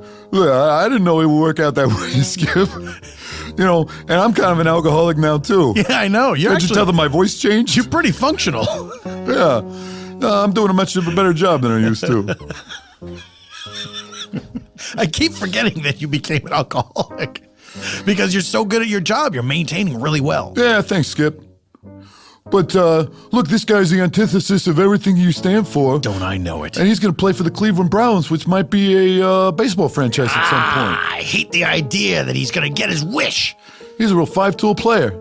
didn't know it would work out that way, Skip. You know, and I'm kind of an alcoholic now, too. Yeah, I know. Did you tell them my voice changed? You're pretty functional. Yeah. I'm doing a much better job than I used to. I keep forgetting that you became an alcoholic because you're so good at your job. You're maintaining really well. Yeah, thanks, Skip. But, look, this guy's the antithesis of everything you stand for. Don't I know it? And he's going to play for the Cleveland Browns, which might be a baseball franchise at some point. I hate the idea that he's going to get his wish. He's a real 5-tool player.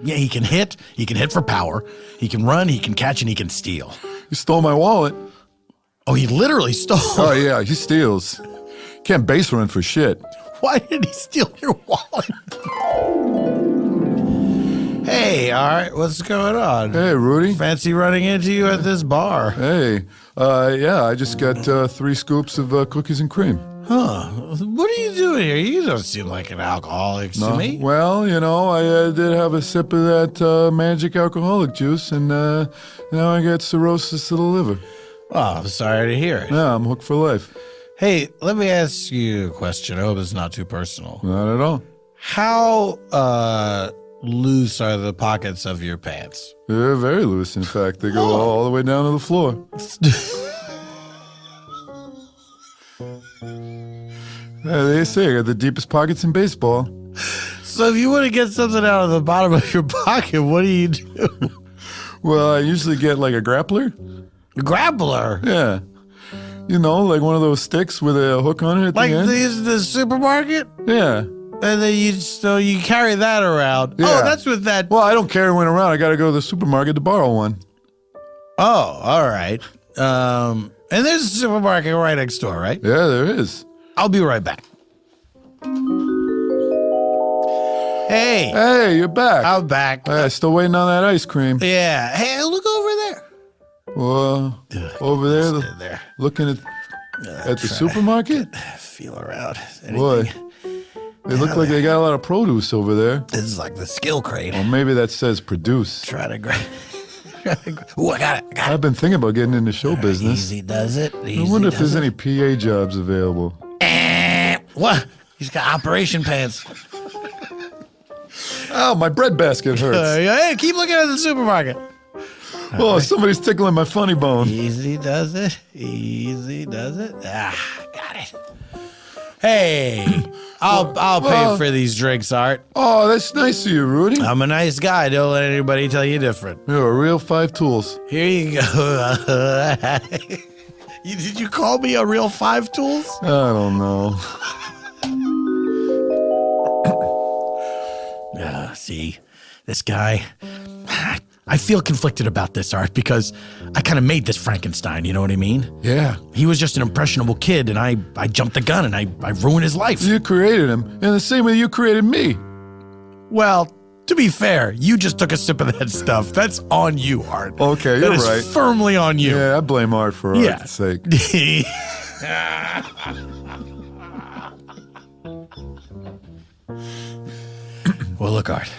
Yeah, he can hit for power, he can run, he can catch, and he can steal. He stole my wallet. Oh, he literally stole. Oh, yeah, he steals. Can't base run for shit. Why did he steal your wallet? Hey, all right, what's going on? Hey, Rudy. Fancy running into you at this bar. Hey, yeah, I just got 3 scoops of cookies and cream. Huh. What are you doing here? You don't seem like an alcoholic to me. Well, you know, I did have a sip of that magic alcoholic juice, and now I got cirrhosis of the liver. Oh, I'm sorry to hear it. Yeah, I'm hooked for life. Hey, let me ask you a question. I hope it's not too personal. Not at all. How loose are the pockets of your pants? They're very loose, in fact. They go all the way down to the floor. They say I got the deepest pockets in baseball. So if you want to get something out of the bottom of your pocket, what do you do? Well, I usually get like a grappler. A grappler? Yeah. You know, like one of those sticks with a hook on it at Like the end. the supermarket? Yeah. And then you carry that around. Yeah. Oh, that's with that. Well, I don't carry one around. I got to go to the supermarket to borrow one. Oh, all right. And there's a supermarket right next door, right? Yeah, there is. I'll be right back. Hey, Hey, you're back. I'm back. Hey, still waiting on that ice cream. Yeah. Hey, look over there. Well, over there, Stand there. looking at the supermarket. Feel around. Boy, they look like they got a lot of produce over there. This is like the skill crate. Or maybe that says produce. Try to grab. Ooh, I got it. I've been thinking about getting into show business. Easy does it. I wonder if there's any PA jobs available. What? He's got operation pants. Oh, my bread basket hurts. Hey, keep looking at the supermarket. Oh, somebody's tickling my funny bone. Easy does it. Easy does it. Ah, got it. Hey, I'll pay for these drinks, Art. Oh, that's nice of you, Rudy. I'm a nice guy. Don't let anybody tell you different. You're a real 5 tools. Here you go. Did you call me a real 5 tools? I don't know. See, this guy. I feel conflicted about this, Art, because I kind of made this Frankenstein, you know what I mean? Yeah. He was just an impressionable kid, and I jumped the gun, and I ruined his life. You created him in the same way you created me. Well, to be fair, you just took a sip of that stuff. That's on you, Art. Okay, That you're is right. firmly on you. Yeah, I blame Art for Art's sake. Well, look, Art.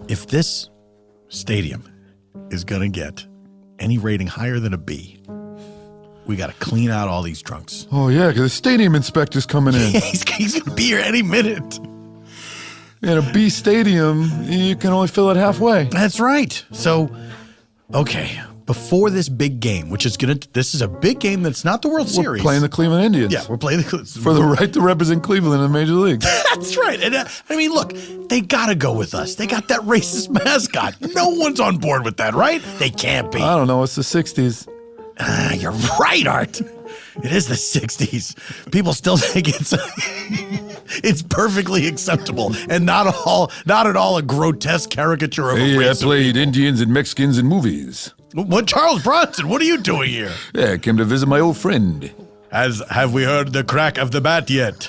If this stadium is going to get any rating higher than a B, we got to clean out all these drunks. Oh, yeah, because the stadium inspector's coming in. He's going to be here any minute. In a B stadium, you can only fill it halfway. That's right. So, okay, before this big game, which is this is a big game that's not the World Series. We're playing the Cleveland Indians. Yeah, we're playing for the right to represent Cleveland in the Major League. That's right. And I mean, look, they got to go with us. They got that racist mascot. No one's on board with that, right? They can't be. I don't know. It's the 60s. You're right, Art. It is the 60s. People still think it's perfectly acceptable and not at all a grotesque caricature of a race. played Indians and Mexicans in movies. What, Charles Bronson? What are you doing here? Yeah, I came to visit my old friend. Have we heard the crack of the bat yet?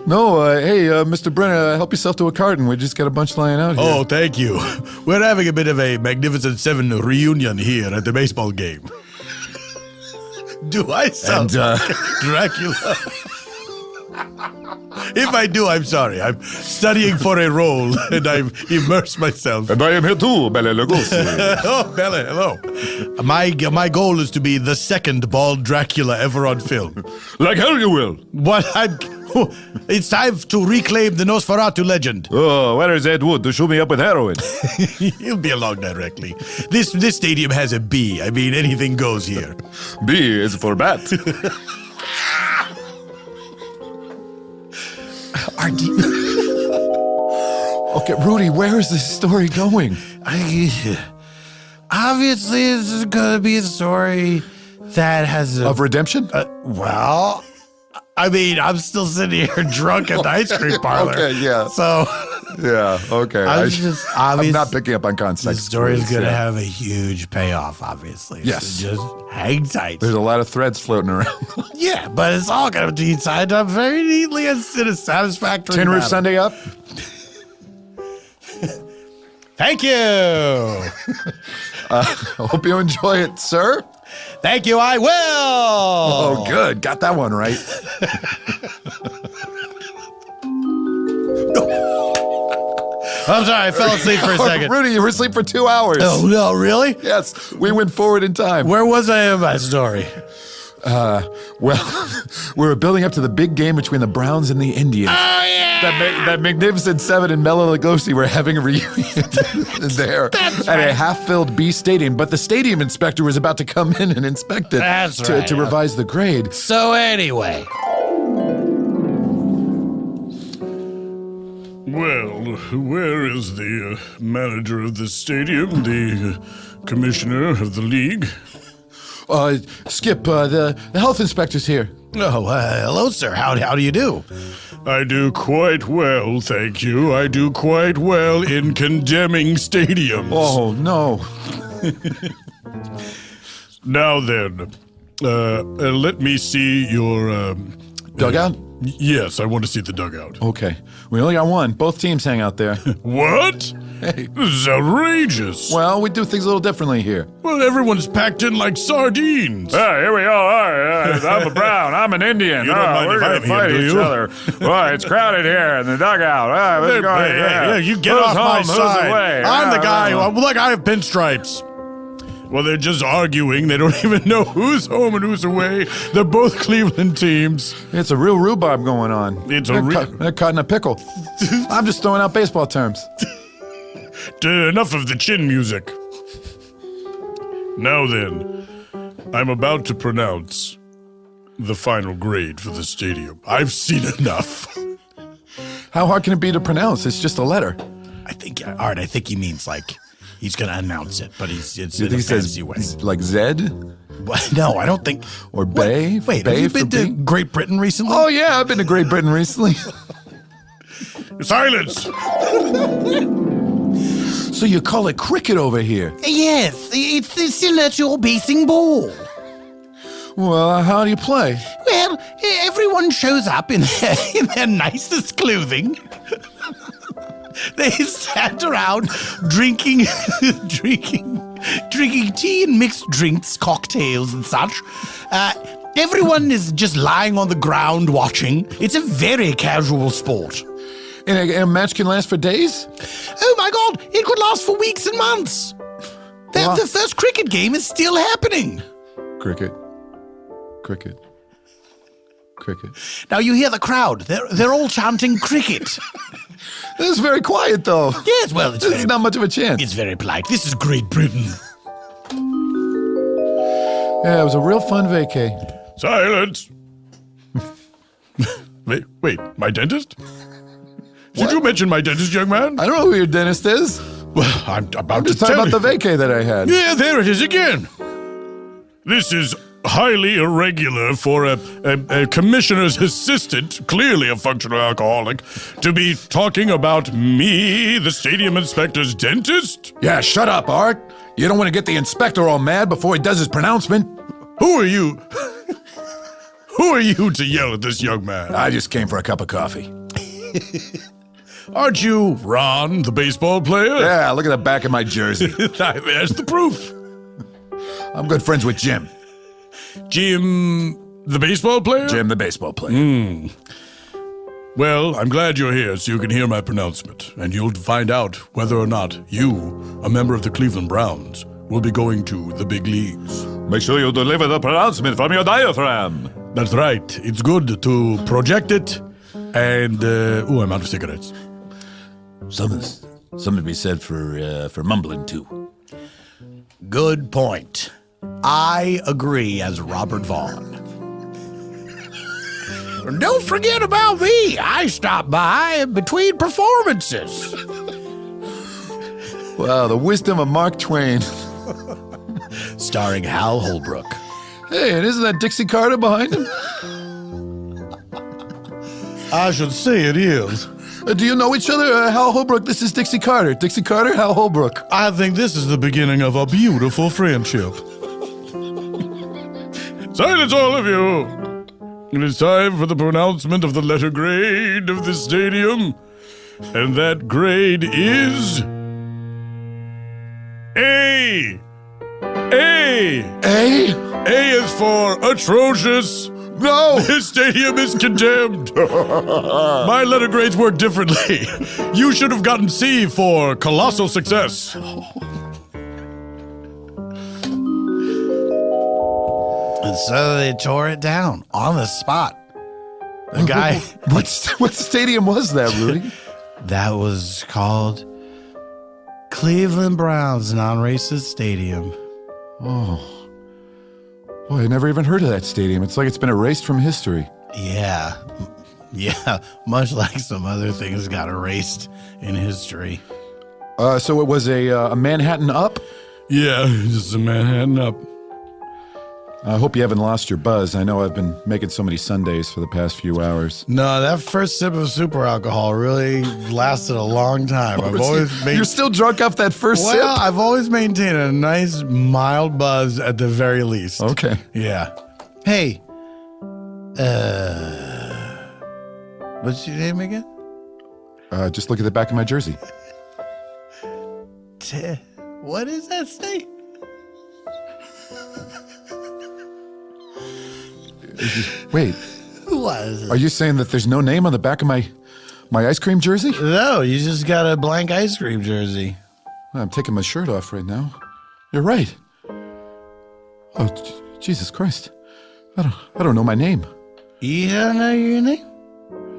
No, hey, Mr. Brenner, help yourself to a carton. We just got a bunch lying out here. Oh, thank you. We're having a bit of a Magnificent Seven reunion here at the baseball game. Do I sound like Dracula? If I do, I'm sorry. I'm studying for a role, and I've immersed myself. And I am here too, Bela Lugosi. Oh, Bella, hello. My goal is to be the second bald Dracula ever on film. Like hell you will. It's time to reclaim the Nosferatu legend. Oh, where is Ed Wood to shoot me up with heroin? He'll be along directly. This stadium has a B. I mean, anything goes here. B is for bat. Okay, Rudy, where is this story going? Obviously, this is going to be a story that has Of redemption? well, I mean, I'm still sitting here drunk at the ice cream parlor. Okay, yeah. So, Yeah, okay. I'm not picking up on the context. story's going to Yeah. have a huge payoff, obviously. Yes. So just hang tight. There's a lot of threads floating around. Yeah, but it's all going to be tied up very neatly and in a satisfactory Tin Roof manner. Sunday up? Thank you. I hope you enjoy it, sir. Thank you, I will. Oh, good. Got that one right. I'm sorry, I fell asleep for a second. Rudy, you were asleep for 2 hours. Oh, no, really? Yes, we went forward in time. Where was I in my story? Well, we were building up to the big game between the Browns and the Indians. Oh, yeah! That Magnificent Seven and Bela Lugosi were having a reunion there at a half-filled B stadium, but the stadium inspector was about to come in and inspect it to revise the grade. So anyway. Well, where is the manager of the stadium, the commissioner of the league? Skip, the health inspector's here. Oh, hello, sir. How do you do? I do quite well, thank you. I do quite well in condemning stadiums. Oh, no. Now then, let me see your... Dugout? Yes, I want to see the dugout. Okay. We only got one. Both teams hang out there. What? Hey. This is outrageous. Well, we do things a little differently here. Well, everyone's packed in like sardines. Here we all are. I'm a Brown. I'm an Indian. You don't mind we're if going I'm to fight here, do each you? other. Well, it's crowded here in the dugout. Let's go. Yeah, you get Who's off my home? Who's side. away? I'm the guy who... Look, I have pinstripes. Well, they're just arguing. They don't even know who's home and who's away. They're both Cleveland teams. It's a real rhubarb going on. They're caught in a pickle. I'm just throwing out baseball terms. Enough of the chin music. Now then, I'm about to pronounce the final grade for the stadium. I've seen enough. How hard can it be to pronounce? It's just a letter. I think, Art, I think he means like he's going to announce it, but it's in You a think he says fancy way. like Zed? No, I don't think. Or Bay? Wait, Bay have you been for to B? Great Britain recently? Oh, yeah, I've been to Great Britain recently. Silence! So you call it cricket over here? Yes, it's similar to your basing ball. Well, how do you play? Well, everyone shows up in their nicest clothing. They stand around drinking tea and mixed drinks, cocktails and such. Everyone is just lying on the ground watching. It's a very casual sport. And a match can last for days? Oh my God, it could last for weeks and months. Wow. The first cricket game is still happening. Cricket. Cricket. Cricket. Now you hear the crowd. They're all chanting cricket. This is very quiet, though. Yes, well, This is not much of a chance. it's very polite. This is Great Britain. Yeah, it was a real fun vacay. Silence! Wait, my dentist? Did you mention my dentist, young man? I don't know who your dentist is. Well, I'm about I'm to just talking tell about the you. vacay that I had. Yeah, there it is again. This is highly irregular for a commissioner's assistant, clearly a functional alcoholic, to be talking about me, the stadium inspector's dentist? Yeah, shut up, Art. You don't want to get the inspector all mad before he does his pronouncement. Who are you? Who are you to yell at this young man? I just came for a cup of coffee. Aren't you Ron, the baseball player? Yeah, look at the back of my jersey. There's the proof. I'm good friends with Jim. Jim, the baseball player? Jim, the baseball player. Well, I'm glad you're here so you can hear my pronouncement, and you'll find out whether or not you, a member of the Cleveland Browns, will be going to the big leagues. Make sure you deliver the pronouncement from your diaphragm. That's right. It's good to project it, and, I'm out of cigarettes. Something to be said for mumbling, too. Good point. I agree as Robert Vaughn. Don't forget about me. I stop by between performances. Wow, the wisdom of Mark Twain. Starring Hal Holbrook. Hey, and isn't that Dixie Carter behind him? I should say it is. Do you know each other? Hal Holbrook, this is Dixie Carter. Dixie Carter, Hal Holbrook. I think this is the beginning of a beautiful friendship. Silence, all of you! It is time for the pronouncement of the letter grade of this stadium. And that grade is... A! A! A? A is for atrocious. No! This stadium is condemned. My letter grades work differently. You should have gotten C for colossal success. And so they tore it down on the spot. The guy... What stadium was that, Rudy? That was called Cleveland Browns Non-Racist Stadium. Oh. Boy, I never even heard of that stadium. It's like it's been erased from history. Yeah. Yeah, much like some other things got erased in history. So it was a Manhattan Up? Yeah, just a Manhattan Up. I hope you haven't lost your buzz. I know I've been making so many Sundays for the past few hours. No, that first sip of super alcohol really lasted a long time. You're still drunk off that first sip? Well, I've always maintained a nice, mild buzz at the very least. Okay. Yeah. Hey, what's your name again? Just look at the back of my jersey. What does that say? Wait, What is it? are you saying that there's no name on the back of my ice cream jersey? No, you just got a blank ice cream jersey. I'm taking my shirt off right now. You're right. Oh, Jesus Christ. I don't know my name. You don't know your name?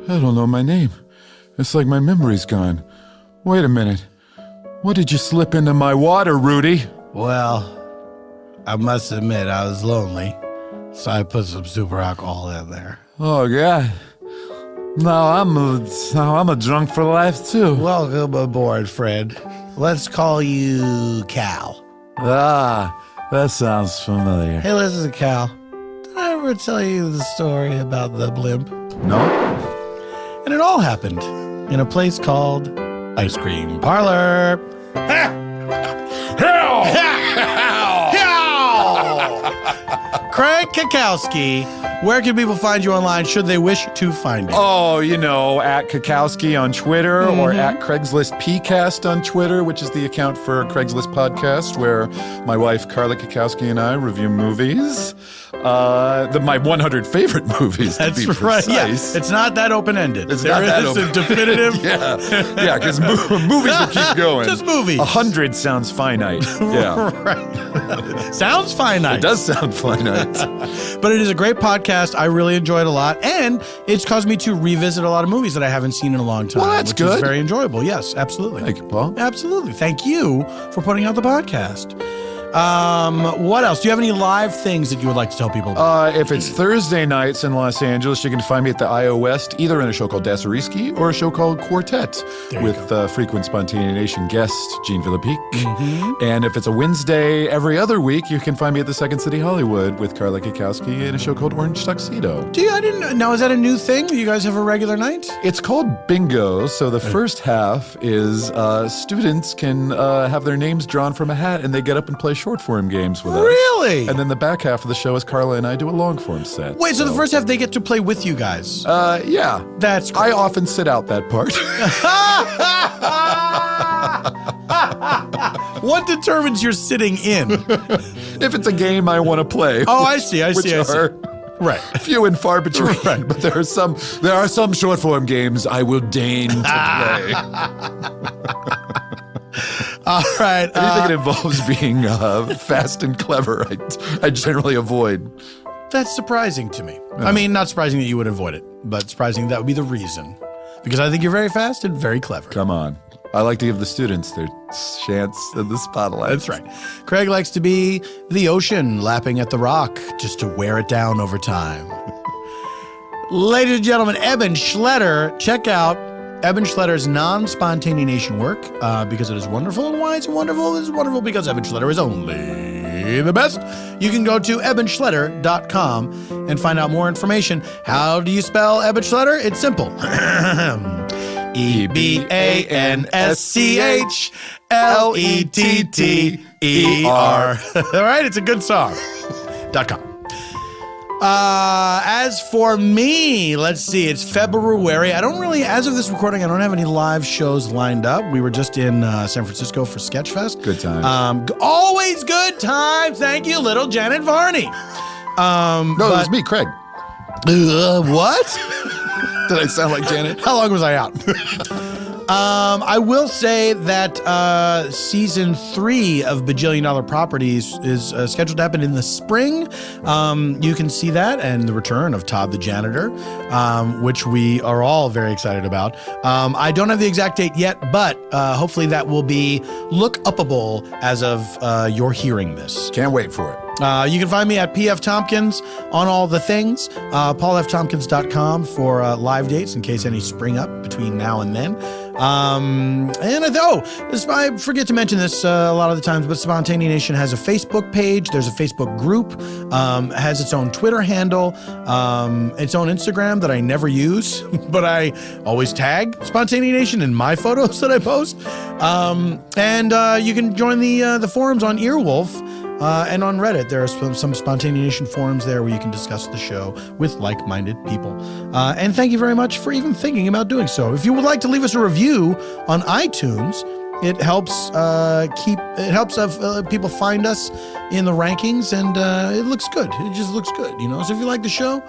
I don't know my name. It's like my memory's gone. Wait a minute. What did you slip into my water, Rudy? Well, I must admit I was lonely, so I put some super alcohol in there. Oh, God. Now I'm a drunk for life, too. Welcome aboard, Fred. Let's call you Cal. Ah, that sounds familiar. Hey, listen, Cal. Did I ever tell you the story about the blimp? No? And it all happened in a place called Ice Cream Parlor. Craig Cackowski, where can people find you online should they wish to find you? Oh, at Cackowski on Twitter or at Craigslist PCast on Twitter, which is the account for Craigslist Podcast, where my wife Carla Cackowski and I review movies. My 100 favorite movies, to be right. Yeah, precise. it's not that open-ended. It's not that a open. definitive. Yeah, because movies will keep going. Just movies. 100 sounds finite. Yeah. Right. Sounds finite. It does sound finite. But it is a great podcast. I really enjoy it a lot. And it's caused me to revisit a lot of movies that I haven't seen in a long time. Well, that's which good. is very enjoyable. Yes, absolutely. Thank you, Paul. Absolutely. Thank you for putting out the podcast. What else? Do you have any live things that you would like to tell people about? If it's Thursday nights in Los Angeles, you can find me at the IO West, either in a show called Dasariski or a show called Quartet with frequent Spontaneanation guest Gene Philippique. Mm-hmm. And if it's a Wednesday every other week, you can find me at the Second City Hollywood with Carla Cackowski in a show called Orange Tuxedo. I didn't know. Now, is that a new thing? You guys have a regular night? It's called Bingo. So the first half is students can have their names drawn from a hat and they get up and play short form games with us. Really? And then the back half of the show is Carla and I do a long form set. Wait, so the first half they get to play with you guys? Yeah. That's cool. I often sit out that part. What determines you're sitting in? If it's a game I want to play. Oh, I see. Which are right. few and far between. Right. But there are some short form games I will deign to play. All right. Anything that involves being fast and clever, I generally avoid. That's surprising to me. I mean, not surprising that you would avoid it, but surprising that would be the reason. Because I think you're very fast and very clever. Come on. I like to give the students their chance in the spotlight. That's right. Craig likes to be the ocean lapping at the rock just to wear it down over time. Ladies and gentlemen, Eban Schletter. Check out Eban Schletter's non-spontaneanation work because it is wonderful. And why it's wonderful? It's wonderful because Eban Schletter is only the best. You can go to ebanschletter.com and find out more information. How do you spell Eban Schletter? It's simple. EBANSCHLETTER. All right, it's a good song. .com. As for me, let's see, it's February. I don't really, as of this recording, I don't have any live shows lined up. We were just in San Francisco for Sketchfest. Good time. Always good time. Thank you, little Janet Varney. No, it was me, Craig. What? Did I sound like Janet? How long was I out? I will say that season 3 of Bajillion Dollar Properties is scheduled to happen in the spring. You can see that and the return of Todd the Janitor, which we are all very excited about. I don't have the exact date yet, but hopefully that will be look-upable as of your hearing this. Can't wait for it. You can find me at PF Tompkins on all the things. PaulFTompkins.com for live dates in case any spring up between now and then. I forget to mention this a lot of the times, but Spontanea Nation has a Facebook page. There's a Facebook group. Has its own Twitter handle. Its own Instagram that I never use, but I always tag Spontanea Nation in my photos that I post. And you can join the forums on Earwolf. And on Reddit, there are some Spontanea Nation forums there where you can discuss the show with like-minded people. And thank you very much for even thinking about doing so. If you would like to leave us a review on iTunes, it helps people find us in the rankings, and it looks good. It just looks good, So if you like the show,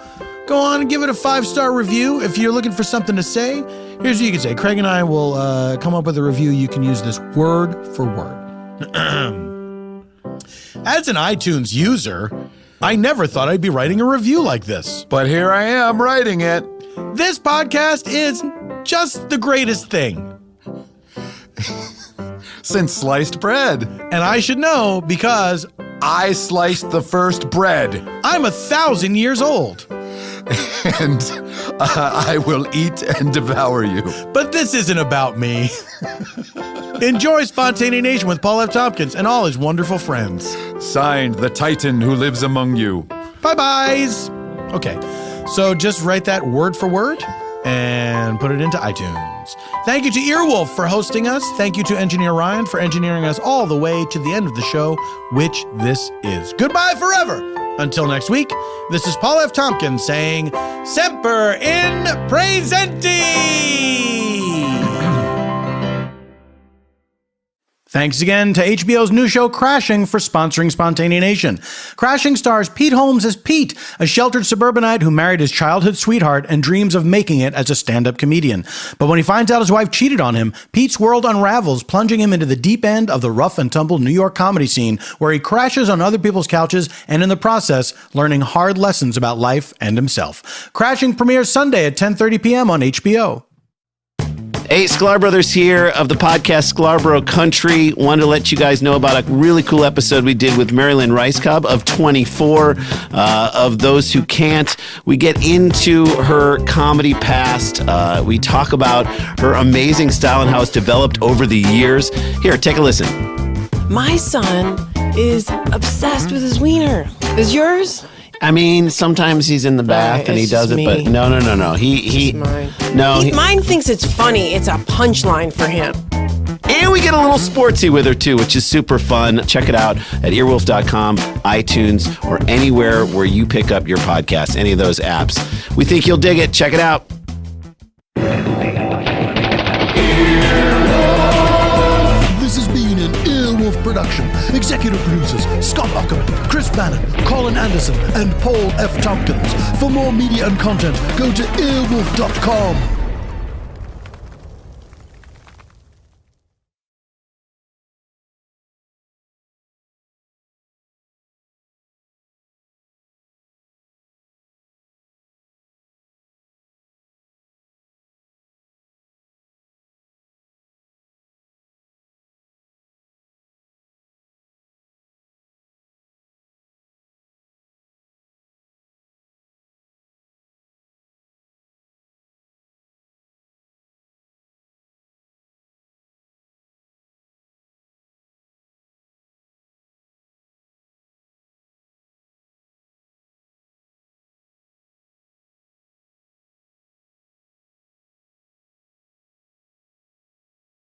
go on and give it a 5-star review. If you're looking for something to say, here's what you can say. Craig and I will come up with a review. You can use this word for word. As an iTunes user, I never thought I'd be writing a review like this. But here I am writing it. This podcast is just the greatest thing. Since sliced bread. And I should know because I sliced the first bread. I'm 1,000 years old. And I will eat and devour you. But this isn't about me. Enjoy Spontanea Nation with Paul F. Tompkins and all his wonderful friends. Signed, the Titan who lives among you. Bye-byes. Okay, so just write that word for word and put it into iTunes. Thank you to Earwolf for hosting us. Thank you to Engineer Ryan for engineering us all the way to the end of the show, which this is. Goodbye forever. Until next week, this is Paul F. Tompkins saying, Semper in Praesenti! Thanks again to HBO's new show Crashing for sponsoring Spontanea Nation. Crashing stars Pete Holmes as Pete, a sheltered suburbanite who married his childhood sweetheart and dreams of making it as a stand-up comedian. But when he finds out his wife cheated on him, Pete's world unravels, plunging him into the deep end of the rough and tumble New York comedy scene, where he crashes on other people's couches and in the process, learning hard lessons about life and himself. Crashing premieres Sunday at 10:30 p.m. on HBO. Hey, Sklar Brothers here of the podcast Sklarbro Country. Wanted to let you guys know about a really cool episode we did with Marilyn Ricecobb of 24, of Those Who Can't. We get into her comedy past. We talk about her amazing style and how it's developed over the years. Here, take a listen. My son is obsessed with his wiener. Is yours? I mean, sometimes he's in the bath Right, and he it's does just it, but me. no. Mine thinks it's funny. It's a punchline for him. And we get a little sportsy with her too, which is super fun. Check it out at earwolf.com, iTunes, or anywhere where you pick up your podcasts, any of those apps. We think you'll dig it. Check it out. This has been an Earwolf production. Executive producers Scott Ackerman, Chris Bannon, Colin Anderson, and Paul F. Tompkins. For more media and content, go to earwolf.com.